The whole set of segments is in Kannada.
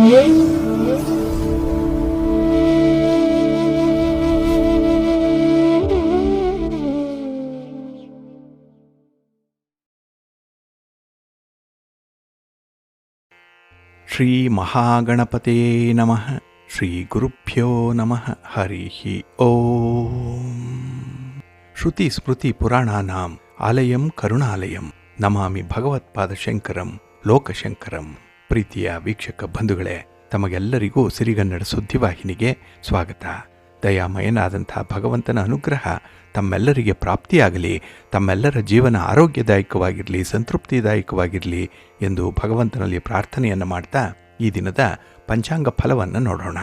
ಶ್ರೀ ಮಹಾಗಣಪತೇ ನಮಃ. ಶ್ರೀ ಗುರುಭ್ಯೋ ನಮಃ. ಹರಿ ಓಂ. ಶ್ರುತಿ ಸ್ಮೃತಿ ಪುರಾಣಾನಾಂ ಆಲಯಂ ಕರುಣಾಲಯಂ ನಮಾಮಿ ಭಗವತ್ಪಾದಶಂಕರಂ ಲೋಕಶಂಕರಂ. ಪ್ರೀತಿಯ ವೀಕ್ಷಕ ಬಂಧುಗಳೇ, ತಮಗೆಲ್ಲರಿಗೂ ಸಿರಿಗನ್ನಡ ಸುದ್ದಿವಾಹಿನಿಗೆ ಸ್ವಾಗತ. ದಯಾಮಯನಾದಂಥ ಭಗವಂತನ ಅನುಗ್ರಹ ತಮ್ಮೆಲ್ಲರಿಗೆ ಪ್ರಾಪ್ತಿಯಾಗಲಿ, ತಮ್ಮೆಲ್ಲರ ಜೀವನ ಆರೋಗ್ಯದಾಯಕವಾಗಿರಲಿ, ಸಂತೃಪ್ತಿದಾಯಕವಾಗಿರಲಿ ಎಂದು ಭಗವಂತನಲ್ಲಿ ಪ್ರಾರ್ಥನೆಯನ್ನು ಮಾಡ್ತಾ ಈ ದಿನದ ಪಂಚಾಂಗ ಫಲವನ್ನು ನೋಡೋಣ.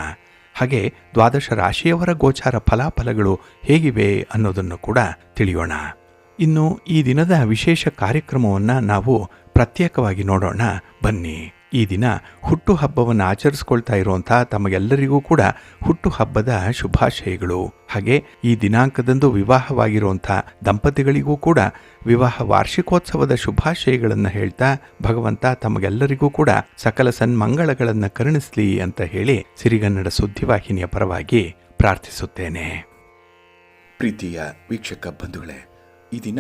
ಹಾಗೆ ದ್ವಾದಶ ರಾಶಿಯವರ ಗೋಚಾರ ಫಲಾಫಲಗಳು ಹೇಗಿವೆ ಅನ್ನೋದನ್ನು ಕೂಡ ತಿಳಿಯೋಣ. ಇನ್ನು ಈ ದಿನದ ವಿಶೇಷ ಕಾರ್ಯಕ್ರಮವನ್ನು ನಾವು ಪ್ರತ್ಯೇಕವಾಗಿ ನೋಡೋಣ ಬನ್ನಿ. ಈ ದಿನ ಹುಟ್ಟುಹಬ್ಬವನ್ನು ಆಚರಿಸ್ಕೊಳ್ತಾ ಇರುವಂಥ ತಮಗೆಲ್ಲರಿಗೂ ಕೂಡ ಹುಟ್ಟುಹಬ್ಬದ ಶುಭಾಶಯಗಳು. ಹಾಗೆ ಈ ದಿನಾಂಕದಂದು ವಿವಾಹವಾಗಿರುವಂಥ ದಂಪತಿಗಳಿಗೂ ಕೂಡ ವಿವಾಹ ವಾರ್ಷಿಕೋತ್ಸವದ ಶುಭಾಶಯಗಳನ್ನು ಹೇಳ್ತಾ ಭಗವಂತ ತಮಗೆಲ್ಲರಿಗೂ ಕೂಡ ಸಕಲ ಸನ್ಮಂಗಳಗಳನ್ನು ಕರುಣಿಸಲಿ ಅಂತ ಹೇಳಿ ಸಿರಿಗನ್ನಡ ಸುದ್ದಿವಾಹಿನಿಯ ಪರವಾಗಿ ಪ್ರಾರ್ಥಿಸುತ್ತೇನೆ. ಪ್ರೀತಿಯ ವೀಕ್ಷಕ ಬಂಧುಗಳೇ, ಈ ದಿನ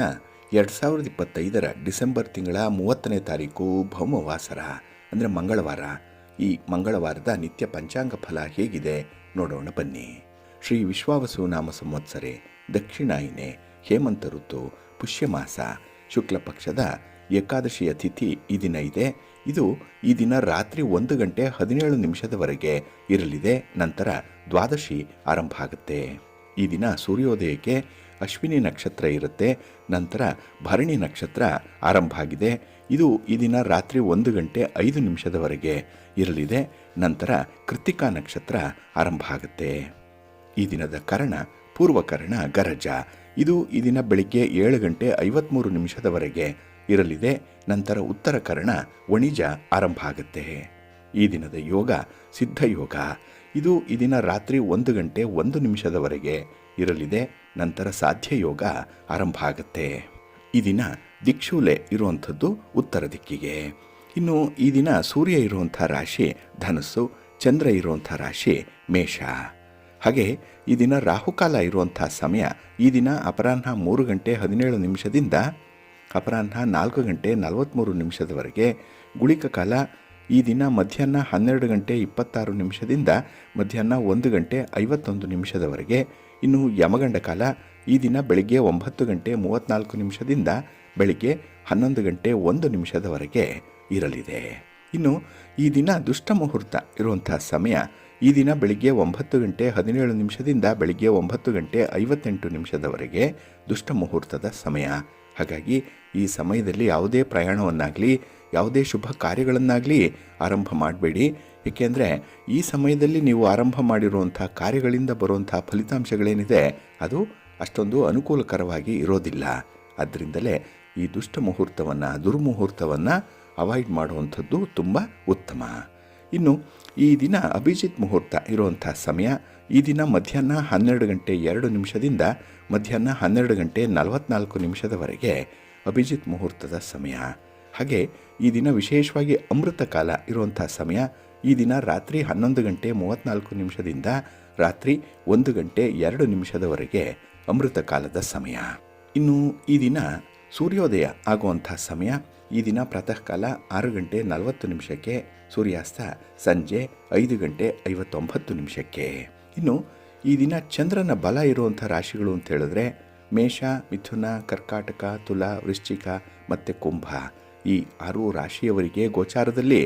2025 ಡಿಸೆಂಬರ್ ತಿಂಗಳ 30ನೇ ತಾರೀಕು ಭೌಮವಾಸರ ಅಂದರೆ ಮಂಗಳವಾರ. ಈ ಮಂಗಳವಾರದ ನಿತ್ಯ ಪಂಚಾಂಗ ಫಲ ಹೇಗಿದೆ ನೋಡೋಣ ಬನ್ನಿ. ಶ್ರೀ ವಿಶ್ವಾವಸು ನಾಮ ಸಂವತ್ಸರೆ, ದಕ್ಷಿಣಾಯಿನೆ, ಹೇಮಂತ ಋತು, ಪುಷ್ಯಮಾಸ, ಶುಕ್ಲ ಪಕ್ಷದ ಏಕಾದಶಿಯ ತಿಥಿ ಈ ದಿನ ಇದೆ. ಇದು ಈ ದಿನ ರಾತ್ರಿ 1 ಗಂಟೆ 17 ನಿಮಿಷದವರೆಗೆ ಇರಲಿದೆ. ನಂತರ ದ್ವಾದಶಿ ಆರಂಭ ಆಗುತ್ತೆ. ಈ ದಿನ ಸೂರ್ಯೋದಯಕ್ಕೆ ಅಶ್ವಿನಿ ನಕ್ಷತ್ರ ಇರುತ್ತೆ. ನಂತರ ಭರಣಿ ನಕ್ಷತ್ರ ಆರಂಭ ಆಗಿದೆ. ಇದು ಈ ದಿನ ರಾತ್ರಿ 1 ಗಂಟೆ 5 ನಿಮಿಷದವರೆಗೆ ಇರಲಿದೆ. ನಂತರ ಕೃತ್ತಿಕಾ ನಕ್ಷತ್ರ ಆರಂಭ ಆಗುತ್ತೆ. ಈ ದಿನದ ಕರ್ಣ ಪೂರ್ವಕರ್ಣ ಗರಜ. ಇದು ಈ ದಿನ ಬೆಳಿಗ್ಗೆ 7 ಗಂಟೆ 53 ನಿಮಿಷದವರೆಗೆ ಇರಲಿದೆ. ನಂತರ ಉತ್ತರ ಕರ್ಣ ವಣಿಜ ಆರಂಭ ಆಗುತ್ತೆ. ಈ ದಿನದ ಯೋಗ ಸಿದ್ಧಯೋಗ. ಇದು ಈ ದಿನ ರಾತ್ರಿ 1 ಗಂಟೆ 1 ನಿಮಿಷದವರೆಗೆ ಇರಲಿದೆ. ನಂತರ ಸಾಧ್ಯ ಯೋಗ ಆರಂಭ ಆಗುತ್ತೆ. ಈ ದಿನ ದಿಕ್ಷೂಲೆ ಇರುವಂಥದ್ದು ಉತ್ತರ ದಿಕ್ಕಿಗೆ. ಇನ್ನು ಈ ದಿನ ಸೂರ್ಯ ಇರುವಂಥ ರಾಶಿ ಧನಸ್ಸು, ಚಂದ್ರ ಇರುವಂಥ ರಾಶಿ ಮೇಷ. ಹಾಗೆ ಈ ದಿನ ರಾಹುಕಾಲ ಇರುವಂಥ ಸಮಯ ಈ ದಿನ ಅಪರಾಹ್ನ 3 ಗಂಟೆ 17 ನಿಮಿಷದಿಂದ ಅಪರಾಹ್ನ 4 ಗಂಟೆ 43 ನಿಮಿಷದವರೆಗೆ. ಗುಳಿಕ ಕಾಲ ಈ ದಿನ ಮಧ್ಯಾಹ್ನ 12 ಗಂಟೆ 26 ನಿಮಿಷದಿಂದ ಮಧ್ಯಾಹ್ನ 1 ಗಂಟೆ 51 ನಿಮಿಷದವರೆಗೆ. ಇನ್ನು ಯಮಗಂಡ ಕಾಲ ಈ ದಿನ ಬೆಳಿಗ್ಗೆ 9 ಗಂಟೆ 34 ನಿಮಿಷದಿಂದ ಬೆಳಿಗ್ಗೆ 11 ಗಂಟೆ 1 ನಿಮಿಷದವರೆಗೆ ಇರಲಿದೆ. ಇನ್ನು ಈ ದಿನ ದುಷ್ಟ ಮುಹೂರ್ತ ಇರುವಂಥ ಸಮಯ ಈ ದಿನ ಬೆಳಿಗ್ಗೆ 9 ಗಂಟೆ 17 ನಿಮಿಷದಿಂದ ಬೆಳಿಗ್ಗೆ 9 ಗಂಟೆ 58 ನಿಮಿಷದವರೆಗೆ ದುಷ್ಟ ಮುಹೂರ್ತದ ಸಮಯ. ಹಾಗಾಗಿ ಈ ಸಮಯದಲ್ಲಿ ಯಾವುದೇ ಪ್ರಯಾಣವನ್ನಾಗಲಿ ಯಾವುದೇ ಶುಭ ಕಾರ್ಯಗಳನ್ನಾಗಲಿ ಆರಂಭ ಮಾಡಬೇಡಿ. ಏಕೆಂದರೆ ಈ ಸಮಯದಲ್ಲಿ ನೀವು ಆರಂಭ ಮಾಡಿರುವಂಥ ಕಾರ್ಯಗಳಿಂದ ಬರುವಂಥ ಫಲಿತಾಂಶಗಳೇನಿದೆ ಅದು ಅಷ್ಟೊಂದು ಅನುಕೂಲಕರವಾಗಿ ಇರೋದಿಲ್ಲ. ಆದ್ದರಿಂದಲೇ ಈ ದುಷ್ಟ ಮುಹೂರ್ತವನ್ನು ದುರ್ಮುಹೂರ್ತವನ್ನು ಅವಾಯ್ಡ್ ಮಾಡುವಂಥದ್ದು ತುಂಬ ಉತ್ತಮ. ಇನ್ನು ಈ ದಿನ ಅಭಿಜಿತ್ ಮುಹೂರ್ತ ಇರುವಂಥ ಸಮಯ ಈ ದಿನ ಮಧ್ಯಾಹ್ನ 12 ಗಂಟೆ 2 ನಿಮಿಷದಿಂದ ಮಧ್ಯಾಹ್ನ 12 ಗಂಟೆ 44 ನಿಮಿಷದವರೆಗೆ ಅಭಿಜಿತ್ ಮುಹೂರ್ತದ ಸಮಯ. ಹಾಗೆ ಈ ದಿನ ವಿಶೇಷವಾಗಿ ಅಮೃತ ಕಾಲ ಇರುವಂಥ ಸಮಯ ಈ ದಿನ ರಾತ್ರಿ 11 ಗಂಟೆ 34 ನಿಮಿಷದಿಂದ ರಾತ್ರಿ 1 ಗಂಟೆ 2 ನಿಮಿಷದವರೆಗೆ ಅಮೃತ ಕಾಲದ ಸಮಯ. ಇನ್ನು ಈ ದಿನ ಸೂರ್ಯೋದಯ ಆಗುವಂಥ ಸಮಯ ಈ ದಿನ ಪ್ರಾತಃ ಕಾಲ 6 ಗಂಟೆ 40 ನಿಮಿಷಕ್ಕೆ, ಸೂರ್ಯಾಸ್ತ ಸಂಜೆ 5 ಗಂಟೆ 59 ನಿಮಿಷಕ್ಕೆ. ಇನ್ನು ಈ ದಿನ ಚಂದ್ರನ ಬಲ ಇರುವಂಥ ರಾಶಿಗಳು ಅಂತ ಹೇಳಿದ್ರೆ ಮೇಷ, ಮಿಥುನ, ಕರ್ಕಾಟಕ, ತುಲಾ, ವೃಶ್ಚಿಕ ಮತ್ತು ಕುಂಭ. ಈ 6 ರಾಶಿಯವರಿಗೆ ಗೋಚಾರದಲ್ಲಿ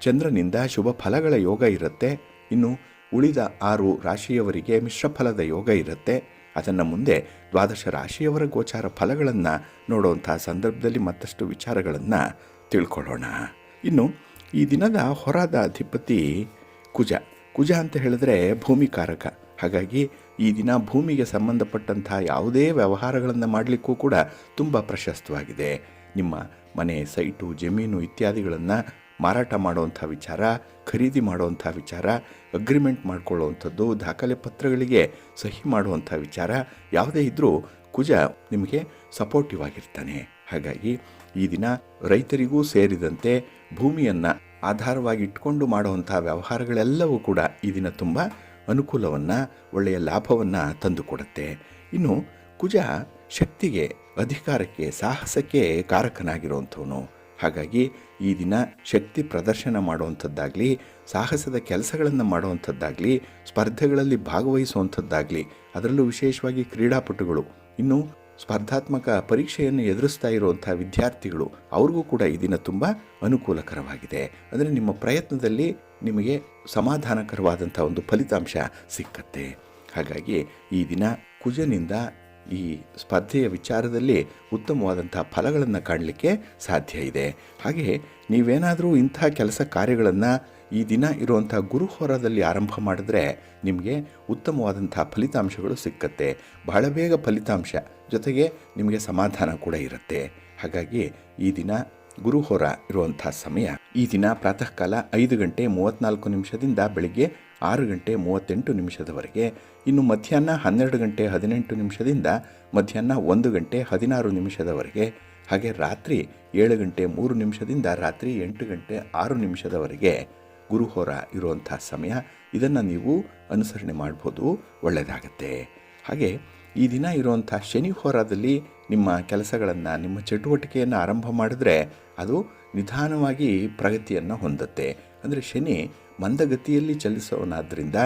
ಚಂದ್ರನಿಂದ ಶುಭ ಫಲಗಳ ಯೋಗ ಇರುತ್ತೆ. ಇನ್ನು ಉಳಿದ 6 ರಾಶಿಯವರಿಗೆ ಮಿಶ್ರ ಫಲದ ಯೋಗ ಇರುತ್ತೆ. ಅದನ್ನು ಮುಂದೆ ದ್ವಾದಶ ರಾಶಿಯವರ ಗೋಚಾರ ಫಲಗಳನ್ನು ನೋಡುವಂಥ ಸಂದರ್ಭದಲ್ಲಿ ಮತ್ತಷ್ಟು ವಿಚಾರಗಳನ್ನು ತಿಳ್ಕೊಳ್ಳೋಣ. ಇನ್ನು ಈ ದಿನದ ಹೊರದ ಅಧಿಪತಿ ಕುಜ. ಕುಜ ಅಂತ ಹೇಳಿದ್ರೆ ಭೂಮಿಕಾರಕ. ಹಾಗಾಗಿ ಈ ದಿನ ಭೂಮಿಗೆ ಸಂಬಂಧಪಟ್ಟಂಥ ಯಾವುದೇ ವ್ಯವಹಾರಗಳನ್ನು ಮಾಡಲಿಕ್ಕೂ ಕೂಡ ತುಂಬ ಪ್ರಶಸ್ತವಾಗಿದೆ. ನಿಮ್ಮ ಮನೆ, ಸೈಟು, ಜಮೀನು ಇತ್ಯಾದಿಗಳನ್ನು ಮಾರಾಟ ಮಾಡುವಂಥ ವಿಚಾರ, ಖರೀದಿ ಮಾಡುವಂಥ ವಿಚಾರ, ಅಗ್ರಿಮೆಂಟ್ ಮಾಡಿಕೊಳ್ಳುವಂಥದ್ದು, ದಾಖಲೆ ಪತ್ರಗಳಿಗೆ ಸಹಿ ಮಾಡುವಂಥ ವಿಚಾರ ಯಾವುದೇ ಇದ್ದರೂ ಕುಜ ನಿಮಗೆ ಸಪೋರ್ಟಿವ್ ಆಗಿರ್ತಾನೆ. ಹಾಗಾಗಿ ಈ ದಿನ ರೈತರಿಗೂ ಸೇರಿದಂತೆ ಭೂಮಿಯನ್ನು ಆಧಾರವಾಗಿ ಇಟ್ಕೊಂಡು ಮಾಡುವಂಥ ವ್ಯವಹಾರಗಳೆಲ್ಲವೂ ಕೂಡ ಈ ದಿನ ತುಂಬ ಅನುಕೂಲವನ್ನು, ಒಳ್ಳೆಯ ಲಾಭವನ್ನು ತಂದುಕೊಡುತ್ತೆ. ಇನ್ನು ಕುಜ ಶಕ್ತಿಗೆ, ಅಧಿಕಾರಕ್ಕೆ, ಸಾಹಸಕ್ಕೆ ಕಾರಕನಾಗಿರುವಂಥವನು. ಹಾಗಾಗಿ ಈ ದಿನ ಶಕ್ತಿ ಪ್ರದರ್ಶನ ಮಾಡುವಂಥದ್ದಾಗಲಿ, ಸಾಹಸದ ಕೆಲಸಗಳನ್ನು ಮಾಡುವಂಥದ್ದಾಗಲಿ, ಸ್ಪರ್ಧೆಗಳಲ್ಲಿ ಭಾಗವಹಿಸುವಂಥದ್ದಾಗಲಿ, ಅದರಲ್ಲೂ ವಿಶೇಷವಾಗಿ ಕ್ರೀಡಾಪಟುಗಳು, ಇನ್ನು ಸ್ಪರ್ಧಾತ್ಮಕ ಪರೀಕ್ಷೆಯನ್ನು ಎದುರಿಸ್ತಾ ಇರುವಂಥ ವಿದ್ಯಾರ್ಥಿಗಳು, ಅವ್ರಿಗೂ ಕೂಡ ಈ ದಿನ ತುಂಬ ಅನುಕೂಲಕರವಾಗಿದೆ. ಅಂದರೆ ನಿಮ್ಮ ಪ್ರಯತ್ನದಲ್ಲಿ ನಿಮಗೆ ಸಮಾಧಾನಕರವಾದಂಥ ಒಂದು ಫಲಿತಾಂಶ ಸಿಕ್ಕತ್ತೆ. ಹಾಗಾಗಿ ಈ ದಿನ ಕುಜನಿಂದ ಈ ಸ್ಪರ್ಧೆಯ ವಿಚಾರದಲ್ಲಿ ಉತ್ತಮವಾದಂಥ ಫಲಗಳನ್ನು ಕಾಣಲಿಕ್ಕೆ ಸಾಧ್ಯ ಇದೆ. ಹಾಗೆ ನೀವೇನಾದರೂ ಇಂಥ ಕೆಲಸ ಕಾರ್ಯಗಳನ್ನು ಈ ದಿನ ಇರುವಂಥ ಗುರುಹೋರದಲ್ಲಿ ಆರಂಭ ಮಾಡಿದ್ರೆ ನಿಮಗೆ ಉತ್ತಮವಾದಂಥ ಫಲಿತಾಂಶಗಳು ಸಿಕ್ಕತ್ತೆ. ಬಹಳ ಬೇಗ ಫಲಿತಾಂಶ ಜೊತೆಗೆ ನಿಮಗೆ ಸಮಾಧಾನ ಕೂಡ ಇರುತ್ತೆ. ಹಾಗಾಗಿ ಈ ದಿನ ಗುರುಹೋರ ಇರುವಂಥ ಸಮಯ, ಈ ದಿನ ಪ್ರಾತಃ ಕಾಲ 5 ಗಂಟೆ 34 ನಿಮಿಷದಿಂದ ಬೆಳಿಗ್ಗೆ 6 ಗಂಟೆ 38 ನಿಮಿಷದವರೆಗೆ, ಇನ್ನು ಮಧ್ಯಾಹ್ನ 12 ಗಂಟೆ 18 ನಿಮಿಷದಿಂದ ಮಧ್ಯಾಹ್ನ 1 ಗಂಟೆ 16 ನಿಮಿಷದವರೆಗೆ, ಹಾಗೆ ರಾತ್ರಿ 7 ಗಂಟೆ 3 ನಿಮಿಷದಿಂದ ರಾತ್ರಿ 8 ಗಂಟೆ 6 ನಿಮಿಷದವರೆಗೆ ಗುರುಹೋರ ಇರುವಂಥ ಸಮಯ. ಇದನ್ನು ನೀವು ಅನುಸರಣೆ ಮಾಡ್ಬೋದು, ಒಳ್ಳೆಯದಾಗತ್ತೆ. ಹಾಗೆ ಈ ದಿನ ಇರುವಂಥ ಶನಿ ಹೋರಾದಲ್ಲಿ ನಿಮ್ಮ ಕೆಲಸಗಳನ್ನು, ನಿಮ್ಮ ಚಟುವಟಿಕೆಯನ್ನು ಆರಂಭ ಮಾಡಿದ್ರೆ ಅದು ನಿಧಾನವಾಗಿ ಪ್ರಗತಿಯನ್ನು ಹೊಂದುತ್ತೆ. ಅಂದರೆ ಶನಿ ಮಂದಗತಿಯಲ್ಲಿ ಚಲಿಸೋನಾದ್ದರಿಂದ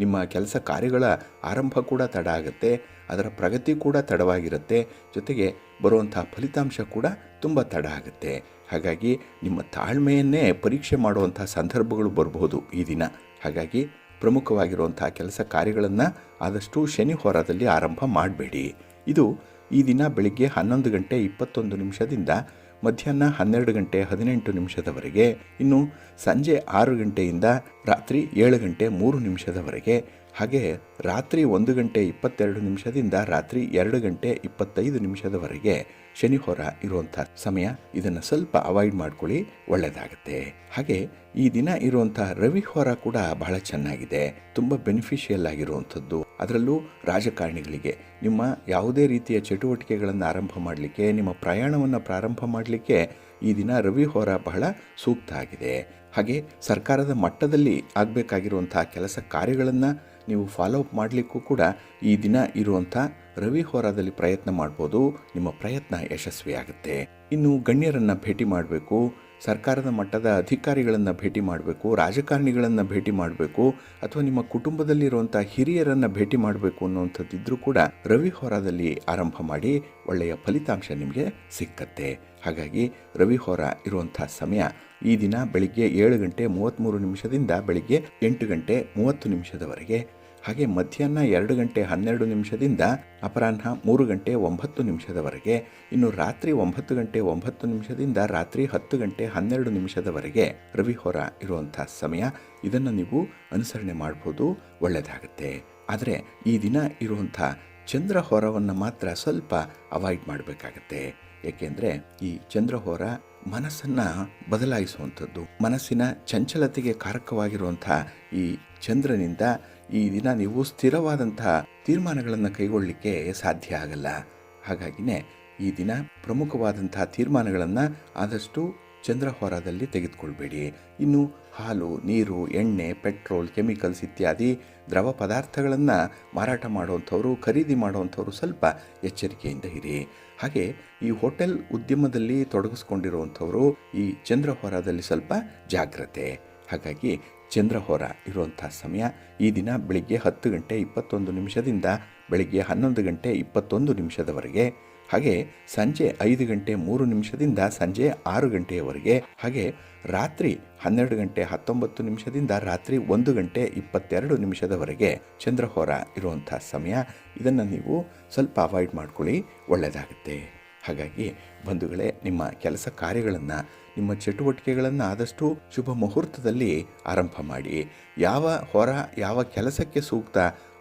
ನಿಮ್ಮ ಕೆಲಸ ಕಾರ್ಯಗಳ ಆರಂಭ ಕೂಡ ತಡ ಆಗುತ್ತೆ, ಅದರ ಪ್ರಗತಿ ಕೂಡ ತಡವಾಗಿರುತ್ತೆ, ಜೊತೆಗೆ ಬರುವಂಥ ಫಲಿತಾಂಶ ಕೂಡ ತುಂಬ ತಡ ಆಗುತ್ತೆ. ಹಾಗಾಗಿ ನಿಮ್ಮ ತಾಳ್ಮೆಯನ್ನೇ ಪರೀಕ್ಷೆ ಮಾಡುವಂಥ ಸಂದರ್ಭಗಳು ಬರಬಹುದು ಈ ದಿನ. ಹಾಗಾಗಿ ಪ್ರಮುಖವಾಗಿರುವಂಥ ಕೆಲಸ ಕಾರ್ಯಗಳನ್ನು ಆದಷ್ಟು ಶನಿ ಹೋರಾದಲ್ಲಿ ಆರಂಭ ಮಾಡಬೇಡಿ. ಇದು ಈ ದಿನ ಬೆಳಿಗ್ಗೆ 11 ಗಂಟೆ 21 ನಿಮಿಷದಿಂದ ಮಧ್ಯಾಹ್ನ 12 ಗಂಟೆ 18 ನಿಮಿಷದವರೆಗೆ, ಇನ್ನು ಸಂಜೆ 6 ಗಂಟೆಯಿಂದ ರಾತ್ರಿ 7 ಗಂಟೆ 3 ನಿಮಿಷದವರೆಗೆ, ಹಾಗೆ ರಾತ್ರಿ 1 ಗಂಟೆ 22 ನಿಮಿಷದಿಂದ ರಾತ್ರಿ 2 ಗಂಟೆ 25 ನಿಮಿಷದವರೆಗೆ ಶನಿ ಹೋರ ಇರುವಂಥ ಸಮಯ. ಇದನ್ನು ಸ್ವಲ್ಪ ಅವಾಯ್ಡ್ ಮಾಡ್ಕೊಳ್ಳಿ, ಒಳ್ಳೆಯದಾಗುತ್ತೆ. ಹಾಗೆ ಈ ದಿನ ಇರುವಂಥ ರವಿ ಹೋರ ಕೂಡ ಬಹಳ ಚೆನ್ನಾಗಿದೆ, ತುಂಬ ಬೆನಿಫಿಷಿಯಲ್ ಆಗಿರುವಂಥದ್ದು. ಅದರಲ್ಲೂ ರಾಜಕಾರಣಿಗಳಿಗೆ ನಿಮ್ಮ ಯಾವುದೇ ರೀತಿಯ ಚಟುವಟಿಕೆಗಳನ್ನು ಆರಂಭ ಮಾಡಲಿಕ್ಕೆ, ನಿಮ್ಮ ಪ್ರಯಾಣವನ್ನು ಪ್ರಾರಂಭ ಮಾಡಲಿಕ್ಕೆ ಈ ದಿನ ರವಿ ಹೋರ ಬಹಳ ಸೂಕ್ತ ಆಗಿದೆ. ಹಾಗೆ ಸರ್ಕಾರದ ಮಟ್ಟದಲ್ಲಿ ಆಗಬೇಕಾಗಿರುವಂಥ ಕೆಲಸ ಕಾರ್ಯಗಳನ್ನು ನೀವು ಫಾಲೋಅಪ್ ಮಾಡಲಿಕ್ಕೂ ಕೂಡ ಈ ದಿನ ಇರುವಂಥ ರವಿ ಹೋರಾದಲ್ಲಿ ಪ್ರಯತ್ನ ಮಾಡ್ಬೋದು, ನಿಮ್ಮ ಪ್ರಯತ್ನ ಯಶಸ್ವಿಯಾಗುತ್ತೆ. ಇನ್ನು ಗಣ್ಯರನ್ನು ಭೇಟಿ ಮಾಡಬೇಕು, ಸರ್ಕಾರದ ಮಟ್ಟದ ಅಧಿಕಾರಿಗಳನ್ನು ಭೇಟಿ ಮಾಡಬೇಕು, ರಾಜಕಾರಣಿಗಳನ್ನು ಭೇಟಿ ಮಾಡಬೇಕು, ಅಥವಾ ನಿಮ್ಮ ಕುಟುಂಬದಲ್ಲಿರುವಂಥ ಹಿರಿಯರನ್ನು ಭೇಟಿ ಮಾಡಬೇಕು ಅನ್ನುವಂಥದ್ದಿದ್ರೂ ಕೂಡ ರವಿ ಹೋರಾದಲ್ಲಿ ಆರಂಭ ಮಾಡಿ, ಒಳ್ಳೆಯ ಫಲಿತಾಂಶ ನಿಮಗೆ ಸಿಕ್ಕತ್ತೆ. ಹಾಗಾಗಿ ರವಿ ಹೋರ ಇರುವಂಥ ಸಮಯ ಈ ದಿನ ಬೆಳಿಗ್ಗೆ 7 ಗಂಟೆ 33 ನಿಮಿಷದಿಂದ ಬೆಳಿಗ್ಗೆ 8 ಗಂಟೆ 30 ನಿಮಿಷದವರೆಗೆ, ಹಾಗೆ ಮಧ್ಯಾಹ್ನ 2 ಗಂಟೆ 12 ನಿಮಿಷದಿಂದ ಅಪರಾಹ್ನ 3 ಗಂಟೆ 9 ನಿಮಿಷದವರೆಗೆ, ಇನ್ನು ರಾತ್ರಿ 9 ಗಂಟೆ 9 ನಿಮಿಷದಿಂದ ರಾತ್ರಿ 10 ಗಂಟೆ 12 ನಿಮಿಷದವರೆಗೆ ರವಿ ಹೋರ ಇರುವಂಥ ಸಮಯ. ಇದನ್ನು ನೀವು ಅನುಸರಣೆ ಮಾಡ್ಬೋದು, ಒಳ್ಳೆಯದಾಗುತ್ತೆ. ಆದರೆ ಈ ದಿನ ಇರುವಂಥ ಚಂದ್ರ ಹೋರವನ್ನು ಮಾತ್ರ ಸ್ವಲ್ಪ ಅವಾಯ್ಡ್ ಮಾಡಬೇಕಾಗತ್ತೆ. ಏಕೆಂದರೆ ಈ ಚಂದ್ರಹೋರ ಮನಸ್ಸನ್ನು ಬದಲಾಯಿಸುವಂಥದ್ದು, ಮನಸ್ಸಿನ ಚಂಚಲತೆಗೆ ಕಾರಕವಾಗಿರುವಂಥ ಈ ಚಂದ್ರನಿಂದ ಈ ದಿನ ನೀವು ಸ್ಥಿರವಾದಂಥ ತೀರ್ಮಾನಗಳನ್ನು ಕೈಗೊಳ್ಳಲಿಕ್ಕೆ ಸಾಧ್ಯ ಆಗಲ್ಲ. ಹಾಗಾಗಿನೇ ಈ ದಿನ ಪ್ರಮುಖವಾದಂಥ ತೀರ್ಮಾನಗಳನ್ನು ಆದಷ್ಟು ಚಂದ್ರಹೋರಾದಲ್ಲಿ ತೆಗೆದುಕೊಳ್ಬೇಡಿ. ಇನ್ನು ಹಾಲು, ನೀರು, ಎಣ್ಣೆ, ಪೆಟ್ರೋಲ್, ಕೆಮಿಕಲ್ಸ್ ಇತ್ಯಾದಿ ದ್ರವ ಪದಾರ್ಥಗಳನ್ನು ಮಾರಾಟ ಮಾಡುವಂಥವರು, ಖರೀದಿ ಮಾಡುವಂಥವರು ಸ್ವಲ್ಪ ಎಚ್ಚರಿಕೆಯಿಂದ ಇರಿ. ಹಾಗೆ ಈ ಹೋಟೆಲ್ ಉದ್ಯಮದಲ್ಲಿ ತೊಡಗಿಸ್ಕೊಂಡಿರುವಂಥವರು ಈ ಚಂದ್ರಹೋರಾದಲ್ಲಿ ಸ್ವಲ್ಪ ಜಾಗ್ರತೆ. ಹಾಗಾಗಿ ಚಂದ್ರಹೋರ ಇರುವಂಥ ಸಮಯ ಈ ದಿನ ಬೆಳಿಗ್ಗೆ 10 ಗಂಟೆ 21 ನಿಮಿಷದಿಂದ ಬೆಳಿಗ್ಗೆ 11 ಗಂಟೆ 21 ನಿಮಿಷದವರೆಗೆ, ಹಾಗೆ ಸಂಜೆ 5 ಗಂಟೆ 3 ನಿಮಿಷದಿಂದ ಸಂಜೆ 6 ಗಂಟೆಯವರೆಗೆ, ಹಾಗೆ ರಾತ್ರಿ 12 ಗಂಟೆ 19 ನಿಮಿಷದಿಂದ ರಾತ್ರಿ 1 ಗಂಟೆ 22 ನಿಮಿಷದವರೆಗೆ ಚಂದ್ರಹೋರ ಇರುವಂಥ ಸಮಯ. ಇದನ್ನು ನೀವು ಸ್ವಲ್ಪ ಅವಾಯ್ಡ್ ಮಾಡ್ಕೊಳ್ಳಿ, ಒಳ್ಳೆಯದಾಗುತ್ತೆ. ಹಾಗಾಗಿ ಬಂಧುಗಳೇ, ನಿಮ್ಮ ಕೆಲಸ ಕಾರ್ಯಗಳನ್ನು, ನಿಮ್ಮ ಚಟುವಟಿಕೆಗಳನ್ನು ಆದಷ್ಟು ಶುಭ ಮುಹೂರ್ತದಲ್ಲಿ ಆರಂಭ ಮಾಡಿ. ಯಾವ ಹೊರ ಯಾವ ಕೆಲಸಕ್ಕೆ ಸೂಕ್ತ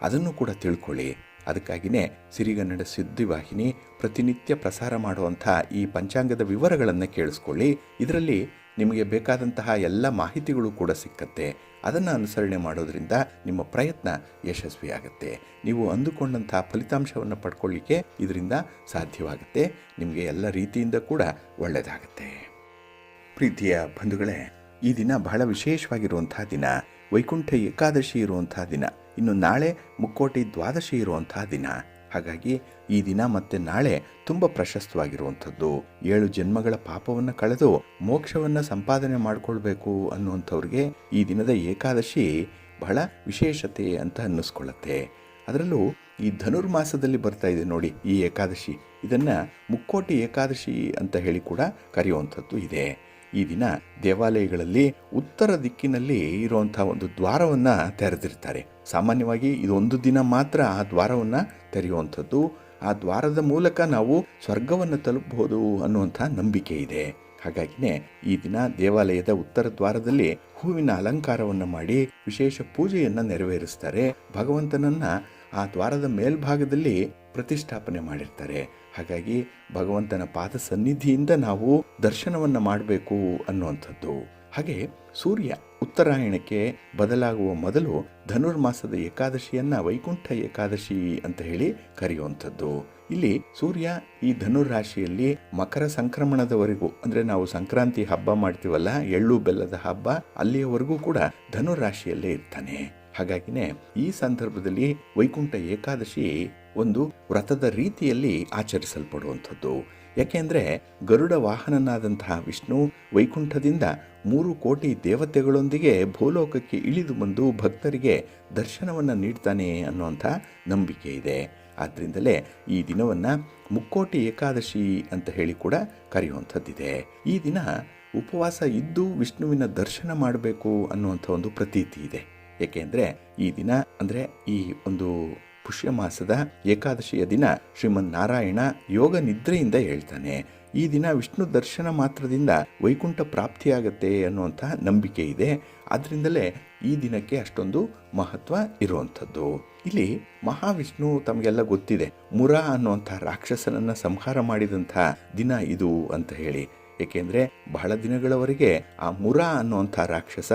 ಅದನ್ನು ಕೂಡ ತಿಳ್ಕೊಳ್ಳಿ. ಅದಕ್ಕಾಗಿಯೇ ಸಿರಿಗನ್ನಡ ಸುದ್ದಿವಾಹಿನಿ ಪ್ರತಿನಿತ್ಯ ಪ್ರಸಾರ ಮಾಡುವಂಥ ಈ ಪಂಚಾಂಗದ ವಿವರಗಳನ್ನು ಕೇಳಿಸ್ಕೊಳ್ಳಿ. ಇದರಲ್ಲಿ ನಿಮಗೆ ಬೇಕಾದಂತಹ ಎಲ್ಲ ಮಾಹಿತಿಗಳು ಕೂಡ ಸಿಕ್ಕತ್ತೆ. ಅದನ್ನು ಅನುಸರಣೆ ಮಾಡೋದ್ರಿಂದ ನಿಮ್ಮ ಪ್ರಯತ್ನ ಯಶಸ್ವಿಯಾಗುತ್ತೆ. ನೀವು ಅಂದುಕೊಂಡಂಥ ಫಲಿತಾಂಶವನ್ನು ಪಡ್ಕೊಳ್ಳಿಕ್ಕೆ ಇದರಿಂದ ಸಾಧ್ಯವಾಗುತ್ತೆ. ನಿಮಗೆ ಎಲ್ಲ ರೀತಿಯಿಂದ ಕೂಡ ಒಳ್ಳೆಯದಾಗುತ್ತೆ. ಪ್ರೀತಿಯ ಬಂಧುಗಳೇ, ಈ ದಿನ ಬಹಳ ವಿಶೇಷವಾಗಿರುವಂತಹ ದಿನ. ವೈಕುಂಠ ಏಕಾದಶಿ ಇರುವಂತಹ ದಿನ. ಇನ್ನು ನಾಳೆ ಮುಕ್ಕೋಟಿ ದ್ವಾದಶಿ ಇರುವಂತಹ ದಿನ. ಹಾಗಾಗಿ ಈ ದಿನ ಮತ್ತೆ ನಾಳೆ ತುಂಬ ಪ್ರಶಸ್ತವಾಗಿರುವಂಥದ್ದು. 7 ಜನ್ಮಗಳ ಪಾಪವನ್ನು ಕಳೆದು ಮೋಕ್ಷವನ್ನು ಸಂಪಾದನೆ ಮಾಡಿಕೊಳ್ಬೇಕು ಅನ್ನುವಂಥವ್ರಿಗೆ ಈ ದಿನದ ಏಕಾದಶಿ ಬಹಳ ವಿಶೇಷತೆ ಅಂತ ಅನ್ನಿಸ್ಕೊಳ್ಳುತ್ತೆ. ಅದರಲ್ಲೂ ಈ ಧನುರ್ಮಾಸದಲ್ಲಿ ಬರ್ತಾ ಇದೆ ನೋಡಿ ಈ ಏಕಾದಶಿ. ಇದನ್ನು ಮುಕ್ಕೋಟಿ ಏಕಾದಶಿ ಅಂತ ಹೇಳಿ ಕೂಡ ಕರೆಯುವಂಥದ್ದು ಇದೆ. ಈ ದಿನ ದೇವಾಲಯಗಳಲ್ಲಿ ಉತ್ತರ ದಿಕ್ಕಿನಲ್ಲಿ ಇರುವಂಥ ಒಂದು ದ್ವಾರವನ್ನು ತೆರೆದಿರ್ತಾರೆ. ಸಾಮಾನ್ಯವಾಗಿ ಇದೊಂದು ದಿನ ಮಾತ್ರ ಆ ದ್ವಾರವನ್ನು ತೆರೆಯುವಂಥದ್ದು. ಆ ದ್ವಾರದ ಮೂಲಕ ನಾವು ಸ್ವರ್ಗವನ್ನು ತಲುಪಬಹುದು ಅನ್ನುವಂಥ ನಂಬಿಕೆ ಇದೆ. ಹಾಗಾಗಿನೇ ಈ ದಿನ ದೇವಾಲಯದ ಉತ್ತರ ದ್ವಾರದಲ್ಲಿ ಹೂವಿನ ಅಲಂಕಾರವನ್ನು ಮಾಡಿ ವಿಶೇಷ ಪೂಜೆಯನ್ನು ನೆರವೇರಿಸ್ತಾರೆ. ಭಗವಂತನನ್ನ ಆ ದ್ವಾರದ ಮೇಲ್ಭಾಗದಲ್ಲಿ ಪ್ರತಿಷ್ಠಾಪನೆ ಮಾಡಿರ್ತಾರೆ. ಹಾಗಾಗಿ ಭಗವಂತನ ಪಾದ ಸನ್ನಿಧಿಯಿಂದ ನಾವು ದರ್ಶನವನ್ನು ಮಾಡಬೇಕು ಅನ್ನುವಂಥದ್ದು. ಹಾಗೆ ಸೂರ್ಯ ಉತ್ತರಾಯಣಕ್ಕೆ ಬದಲಾಗುವ ಮೊದಲು ಧನುರ್ಮಾಸದ ಏಕಾದಶಿಯನ್ನ ವೈಕುಂಠ ಏಕಾದಶಿ ಅಂತ ಹೇಳಿ ಕರೆಯುವಂಥದ್ದು. ಇಲ್ಲಿ ಸೂರ್ಯ ಈ ಧನುರ್ ರಾಶಿಯಲ್ಲಿ ಮಕರ ಸಂಕ್ರಮಣದವರೆಗೂ, ಅಂದ್ರೆ ನಾವು ಸಂಕ್ರಾಂತಿ ಹಬ್ಬ ಮಾಡ್ತೀವಲ್ಲ, ಎಳ್ಳು ಬೆಲ್ಲದ ಹಬ್ಬ, ಅಲ್ಲಿಯವರೆಗೂ ಕೂಡ ಧನುರ್ ರಾಶಿಯಲ್ಲೇ ಇರ್ತಾನೆ. ಹಾಗಾಗಿನೇ ಈ ಸಂದರ್ಭದಲ್ಲಿ ವೈಕುಂಠ ಏಕಾದಶಿ ಒಂದು ವ್ರತದ ರೀತಿಯಲ್ಲಿ ಆಚರಿಸಲ್ಪಡುವಂಥದ್ದು. ಯಾಕೆಂದ್ರೆ ಗರುಡ ವಾಹನನಾದಂತಹ ವಿಷ್ಣು ವೈಕುಂಠದಿಂದ 3 ಕೋಟಿ ದೇವತೆಗಳೊಂದಿಗೆ ಭೂಲೋಕಕ್ಕೆ ಇಳಿದು ಬಂದು ಭಕ್ತರಿಗೆ ದರ್ಶನವನ್ನು ನೀಡ್ತಾನೆ ಅನ್ನುವಂಥ ನಂಬಿಕೆ ಇದೆ. ಆದ್ದರಿಂದಲೇ ಈ ದಿನವನ್ನು ಮುಕ್ಕೋಟಿ ಏಕಾದಶಿ ಅಂತ ಹೇಳಿ ಕೂಡ ಕರೆಯುವಂಥದ್ದಿದೆ. ಈ ದಿನ ಉಪವಾಸ ಇದ್ದು ವಿಷ್ಣುವಿನ ದರ್ಶನ ಮಾಡಬೇಕು ಅನ್ನುವಂಥ ಒಂದು ಪ್ರತೀತಿ ಇದೆ. ಏಕೆಂದರೆ ಈ ದಿನ ಅಂದರೆ ಈ ಒಂದು ಪುಷ್ಯ ಮಾಸದ ಏಕಾದಶಿಯ ದಿನ ಶ್ರೀಮನ್ನಾರಾಯಣ ಯೋಗ ನಿದ್ರೆಯಿಂದ ಹೇಳ್ತಾನೆ. ಈ ದಿನ ವಿಷ್ಣು ದರ್ಶನ ಮಾತ್ರದಿಂದ ವೈಕುಂಠ ಪ್ರಾಪ್ತಿಯಾಗತ್ತೆ ಅನ್ನುವಂಥ ನಂಬಿಕೆ ಇದೆ. ಆದ್ದರಿಂದಲೇ ಈ ದಿನಕ್ಕೆ ಅಷ್ಟೊಂದು ಮಹತ್ವ ಇರುವಂಥದ್ದು. ಇಲ್ಲಿ ಮಹಾವಿಷ್ಣು ತಮಗೆಲ್ಲ ಗೊತ್ತಿದೆ, ಮುರ ಅನ್ನುವಂಥ ರಾಕ್ಷಸನನ್ನ ಸಂಹಾರ ಮಾಡಿದಂಥ ದಿನ ಇದು ಅಂತ ಹೇಳಿ. ಏಕೆಂದರೆ ಬಹಳ ದಿನಗಳವರೆಗೆ ಆ ಮುರ ಅನ್ನುವಂಥ ರಾಕ್ಷಸ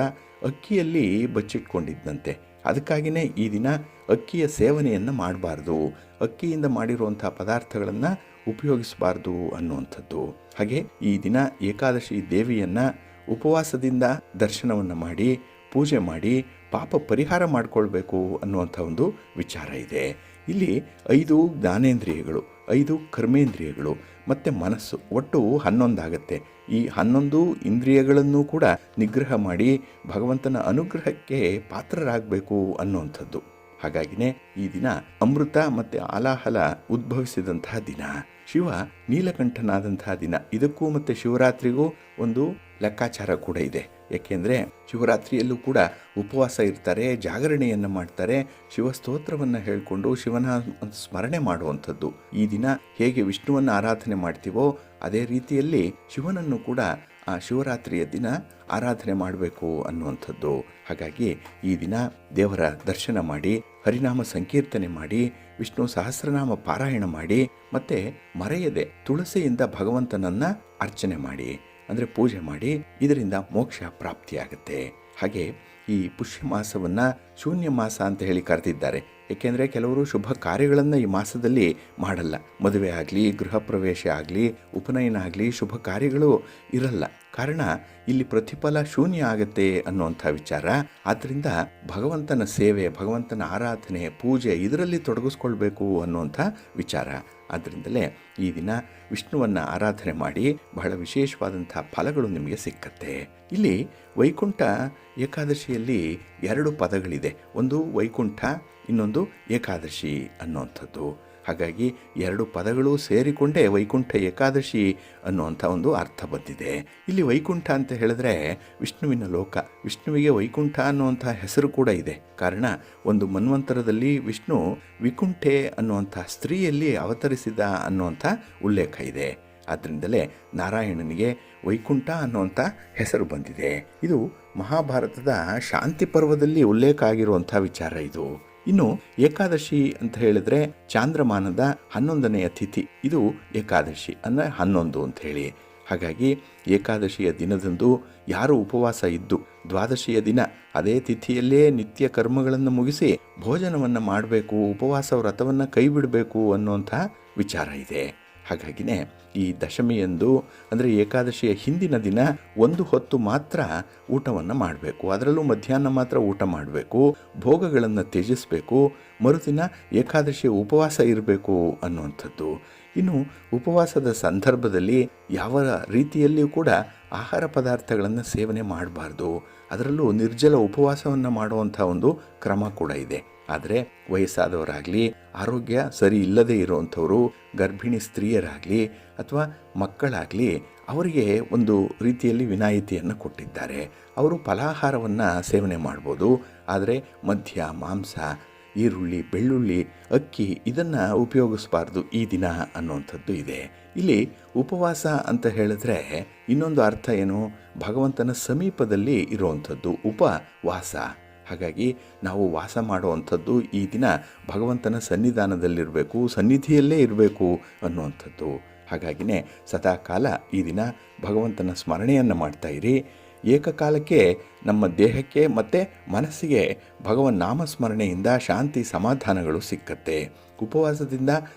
ಅಕ್ಕಿಯಲ್ಲಿ ಬಚ್ಚಿಟ್ಕೊಂಡಿದ್ದಂತೆ. ಅದಕ್ಕಾಗಿಯೇ ಈ ದಿನ ಅಕ್ಕಿಯ ಸೇವನೆಯನ್ನು ಮಾಡಬಾರ್ದು, ಅಕ್ಕಿಯಿಂದ ಮಾಡಿರುವಂಥ ಪದಾರ್ಥಗಳನ್ನು ಉಪಯೋಗಿಸಬಾರ್ದು ಅನ್ನುವಂಥದ್ದು. ಹಾಗೆ ಈ ದಿನ ಏಕಾದಶಿ ದೇವಿಯನ್ನು ಉಪವಾಸದಿಂದ ದರ್ಶನವನ್ನು ಮಾಡಿ ಪೂಜೆ ಮಾಡಿ ಪಾಪ ಪರಿಹಾರ ಮಾಡಿಕೊಳ್ಬೇಕು ಅನ್ನುವಂಥ ಒಂದು ವಿಚಾರ ಇದೆ. ಇಲ್ಲಿ 5 ಜ್ಞಾನೇಂದ್ರಿಯಗಳು, 5 ಕರ್ಮೇಂದ್ರಿಯಗಳು ಮತ್ತು ಮನಸ್ಸು ಒಟ್ಟು 11 ಆಗುತ್ತೆ. ಈ 11 ಇಂದ್ರಿಯಗಳನ್ನು ಕೂಡ ನಿಗ್ರಹ ಮಾಡಿ ಭಗವಂತನ ಅನುಗ್ರಹಕ್ಕೆ ಪಾತ್ರರಾಗಬೇಕು ಅನ್ನುವಂಥದ್ದು. ಹಾಗಾಗಿನೇ ಈ ದಿನ ಅಮೃತ ಮತ್ತು ಆಲಾಹಲ ಉದ್ಭವಿಸಿದಂತಹ ದಿನ. ಶಿವ ನೀಲಕಂಠನಾದಂತಹ ದಿನ. ಇದಕ್ಕೂ ಮತ್ತು ಶಿವರಾತ್ರಿಗೂ ಒಂದು ಲೆಕ್ಕಾಚಾರ ಕೂಡ ಇದೆ. ಏಕೆಂದರೆ ಶಿವರಾತ್ರಿಯಲ್ಲೂ ಕೂಡ ಉಪವಾಸ ಇರ್ತಾರೆ, ಜಾಗರಣೆಯನ್ನು ಮಾಡ್ತಾರೆ, ಶಿವಸ್ತೋತ್ರವನ್ನು ಹೇಳಿಕೊಂಡು ಶಿವನ ಸ್ಮರಣೆ ಮಾಡುವಂಥದ್ದು. ಈ ದಿನ ಹೇಗೆ ವಿಷ್ಣುವನ್ನು ಆರಾಧನೆ ಮಾಡ್ತೀವೋ ಅದೇ ರೀತಿಯಲ್ಲಿ ಶಿವನನ್ನು ಕೂಡ ಆ ಶಿವರಾತ್ರಿಯ ದಿನ ಆರಾಧನೆ ಮಾಡಬೇಕು ಅನ್ನುವಂಥದ್ದು. ಹಾಗಾಗಿ ಈ ದಿನ ದೇವರ ದರ್ಶನ ಮಾಡಿ, ಹರಿನಾಮ ಸಂಕೀರ್ತನೆ ಮಾಡಿ, ವಿಷ್ಣು ಸಹಸ್ರನಾಮ ಪಾರಾಯಣ ಮಾಡಿ, ಮತ್ತೆ ಮರೆಯದೆ ತುಳಸಿಯಿಂದ ಭಗವಂತನನ್ನು ಅರ್ಚನೆ ಮಾಡಿ, ಅಂದರೆ ಪೂಜೆ ಮಾಡಿ. ಇದರಿಂದ ಮೋಕ್ಷ ಪ್ರಾಪ್ತಿಯಾಗುತ್ತೆ. ಹಾಗೆ ಈ ಪುಷ್ಯ ಮಾಸವನ್ನು ಶೂನ್ಯ ಮಾಸ ಅಂತ ಹೇಳಿ ಕರೆದಿದ್ದಾರೆ. ಏಕೆಂದರೆ ಕೆಲವರು ಶುಭ ಕಾರ್ಯಗಳನ್ನು ಈ ಮಾಸದಲ್ಲಿ ಮಾಡಲ್ಲ. ಮದುವೆ ಆಗಲಿ, ಗೃಹ ಪ್ರವೇಶ ಆಗಲಿ, ಉಪನಯನ ಆಗಲಿ, ಶುಭ ಕಾರ್ಯಗಳು ಇರಲ್ಲ. ಕಾರಣ ಇಲ್ಲಿ ಪ್ರತಿಫಲ ಶೂನ್ಯ ಆಗುತ್ತೆ ಅನ್ನುವಂಥ ವಿಚಾರ. ಆದ್ದರಿಂದ ಭಗವಂತನ ಸೇವೆ, ಭಗವಂತನ ಆರಾಧನೆ, ಪೂಜೆ ಇದರಲ್ಲಿ ತೊಡಗಿಸ್ಕೊಳ್ಬೇಕು ಅನ್ನುವಂಥ ವಿಚಾರ. ಆದ್ದರಿಂದಲೇ ಈ ದಿನ ವಿಷ್ಣುವನ್ನು ಆರಾಧನೆ ಮಾಡಿ ಬಹಳ ವಿಶೇಷವಾದಂಥ ಫಲಗಳು ನಿಮಗೆ ಸಿಕ್ಕತ್ತೆ. ಇಲ್ಲಿ ವೈಕುಂಠ ಏಕಾದಶಿಯಲ್ಲಿ 2 ಪದಗಳಿದೆ. ಒಂದು ವೈಕುಂಠ, ಇನ್ನೊಂದು ಏಕಾದಶಿ ಅನ್ನುವಂಥದ್ದು. ಹಾಗಾಗಿ 2 ಪದಗಳು ಸೇರಿಕೊಂಡೇ ವೈಕುಂಠ ಏಕಾದಶಿ ಅನ್ನುವಂಥ ಒಂದು ಅರ್ಥ ಬಂದಿದೆ. ಇಲ್ಲಿ ವೈಕುಂಠ ಅಂತ ಹೇಳಿದ್ರೆ ವಿಷ್ಣುವಿನ ಲೋಕ. ವಿಷ್ಣುವಿಗೆ ವೈಕುಂಠ ಅನ್ನುವಂಥ ಹೆಸರು ಕೂಡ ಇದೆ. ಕಾರಣ ಒಂದು ಮನ್ವಂತರದಲ್ಲಿ ವಿಷ್ಣು ವಿಕುಂಠೆ ಅನ್ನುವಂಥ ಸ್ತ್ರೀಯಲ್ಲಿ ಅವತರಿಸಿದ ಅನ್ನುವಂಥ ಉಲ್ಲೇಖ ಇದೆ. ಆದ್ದರಿಂದಲೇ ನಾರಾಯಣನಿಗೆ ವೈಕುಂಠ ಅನ್ನುವಂಥ ಹೆಸರು ಬಂದಿದೆ. ಇದು ಮಹಾಭಾರತದ ಶಾಂತಿ ಪರ್ವದಲ್ಲಿ ಉಲ್ಲೇಖ ಆಗಿರುವಂಥ ವಿಚಾರ ಇದು. ಇನ್ನು ಏಕಾದಶಿ ಅಂತ ಹೇಳಿದ್ರೆ ಚಾಂದ್ರಮಾನದ 11ನೆಯ ತಿಥಿ. ಇದು ಏಕಾದಶಿ ಅಂದರೆ 11 ಅಂತ ಹೇಳಿ. ಹಾಗಾಗಿ ಏಕಾದಶಿಯ ದಿನದಂದು ಯಾರು ಉಪವಾಸ ಇದ್ದು ದ್ವಾದಶಿಯ ದಿನ ಅದೇ ತಿಥಿಯಲ್ಲೇ ನಿತ್ಯ ಕರ್ಮಗಳನ್ನು ಮುಗಿಸಿ ಭೋಜನವನ್ನು ಮಾಡಬೇಕು, ಉಪವಾಸ ವ್ರತವನ್ನು ಕೈ ಬಿಡಬೇಕು ಅನ್ನುವಂಥ ವಿಚಾರ ಇದೆ. ಹಾಗಾಗಿನೇ ಈ ದಶಮಿಯಂದು ಅಂದರೆ ಏಕಾದಶಿಯ ಹಿಂದಿನ ದಿನ ಒಂದು ಹೊತ್ತು ಮಾತ್ರ ಊಟವನ್ನು ಮಾಡಬೇಕು. ಅದರಲ್ಲೂ ಮಧ್ಯಾಹ್ನ ಮಾತ್ರ ಊಟ ಮಾಡಬೇಕು, ಭೋಗಗಳನ್ನು ತ್ಯಜಿಸಬೇಕು, ಮರುದಿನ ಏಕಾದಶಿಯ ಉಪವಾಸ ಇರಬೇಕು ಅನ್ನುವಂಥದ್ದು. ಇನ್ನು ಉಪವಾಸದ ಸಂದರ್ಭದಲ್ಲಿ ಯಾವ ರೀತಿಯಲ್ಲಿಯೂ ಕೂಡ ಆಹಾರ ಪದಾರ್ಥಗಳನ್ನು ಸೇವನೆ ಮಾಡಬಾರ್ದು. ಅದರಲ್ಲೂ ನಿರ್ಜಲ ಉಪವಾಸವನ್ನು ಮಾಡುವಂಥ ಒಂದು ಕ್ರಮ ಕೂಡ ಇದೆ. ಆದರೆ ವಯಸ್ಸಾದವರಾಗಲಿ, ಆರೋಗ್ಯ ಸರಿ ಇಲ್ಲದೆ ಇರುವಂಥವರು, ಗರ್ಭಿಣಿ ಸ್ತ್ರೀಯರಾಗಲಿ ಅಥವಾ ಮಕ್ಕಳಾಗಲಿ ಅವರಿಗೆ ಒಂದು ರೀತಿಯಲ್ಲಿ ವಿನಾಯಿತಿಯನ್ನು ಕೊಟ್ಟಿದ್ದಾರೆ. ಅವರು ಫಲಾಹಾರವನ್ನು ಸೇವನೆ ಮಾಡ್ಬೋದು. ಆದರೆ ಮದ್ಯ, ಮಾಂಸ, ಈರುಳ್ಳಿ, ಬೆಳ್ಳುಳ್ಳಿ, ಅಕ್ಕಿ ಇದನ್ನು ಉಪಯೋಗಿಸಬಾರ್ದು ಈ ದಿನ ಅನ್ನುವಂಥದ್ದು ಇದೆ. ಇಲ್ಲಿ ಉಪವಾಸ ಅಂತ ಹೇಳಿದ್ರೆ ಇನ್ನೊಂದು ಅರ್ಥ ಏನು, ಭಗವಂತನ ಸಮೀಪದಲ್ಲಿ ಇರುವಂಥದ್ದು ಉಪವಾಸ. ಹಾಗಾಗಿ ನಾವು ವಾಸ ಮಾಡುವಂಥದ್ದು ಈ ದಿನ ಭಗವಂತನ ಸನ್ನಿಧಾನದಲ್ಲಿರಬೇಕು, ಸನ್ನಿಧಿಯಲ್ಲೇ ಇರಬೇಕು ಅನ್ನುವಂಥದ್ದು. ಹಾಗಾಗಿನೇ ಸದಾಕಾಲ ಈ ದಿನ ಭಗವಂತನ ಸ್ಮರಣೆಯನ್ನು ಮಾಡ್ತಾ ಇರಿ. ಏಕಕಾಲಕ್ಕೆ ನಮ್ಮ ದೇಹಕ್ಕೆ ಮತ್ತು ಮನಸ್ಸಿಗೆ ಭಗವನ್ ನಾಮಸ್ಮರಣೆಯಿಂದ ಶಾಂತಿ ಸಮಾಧಾನಗಳು ಸಿಕ್ಕತ್ತೆ. ಉಪವಾಸದಿಂದ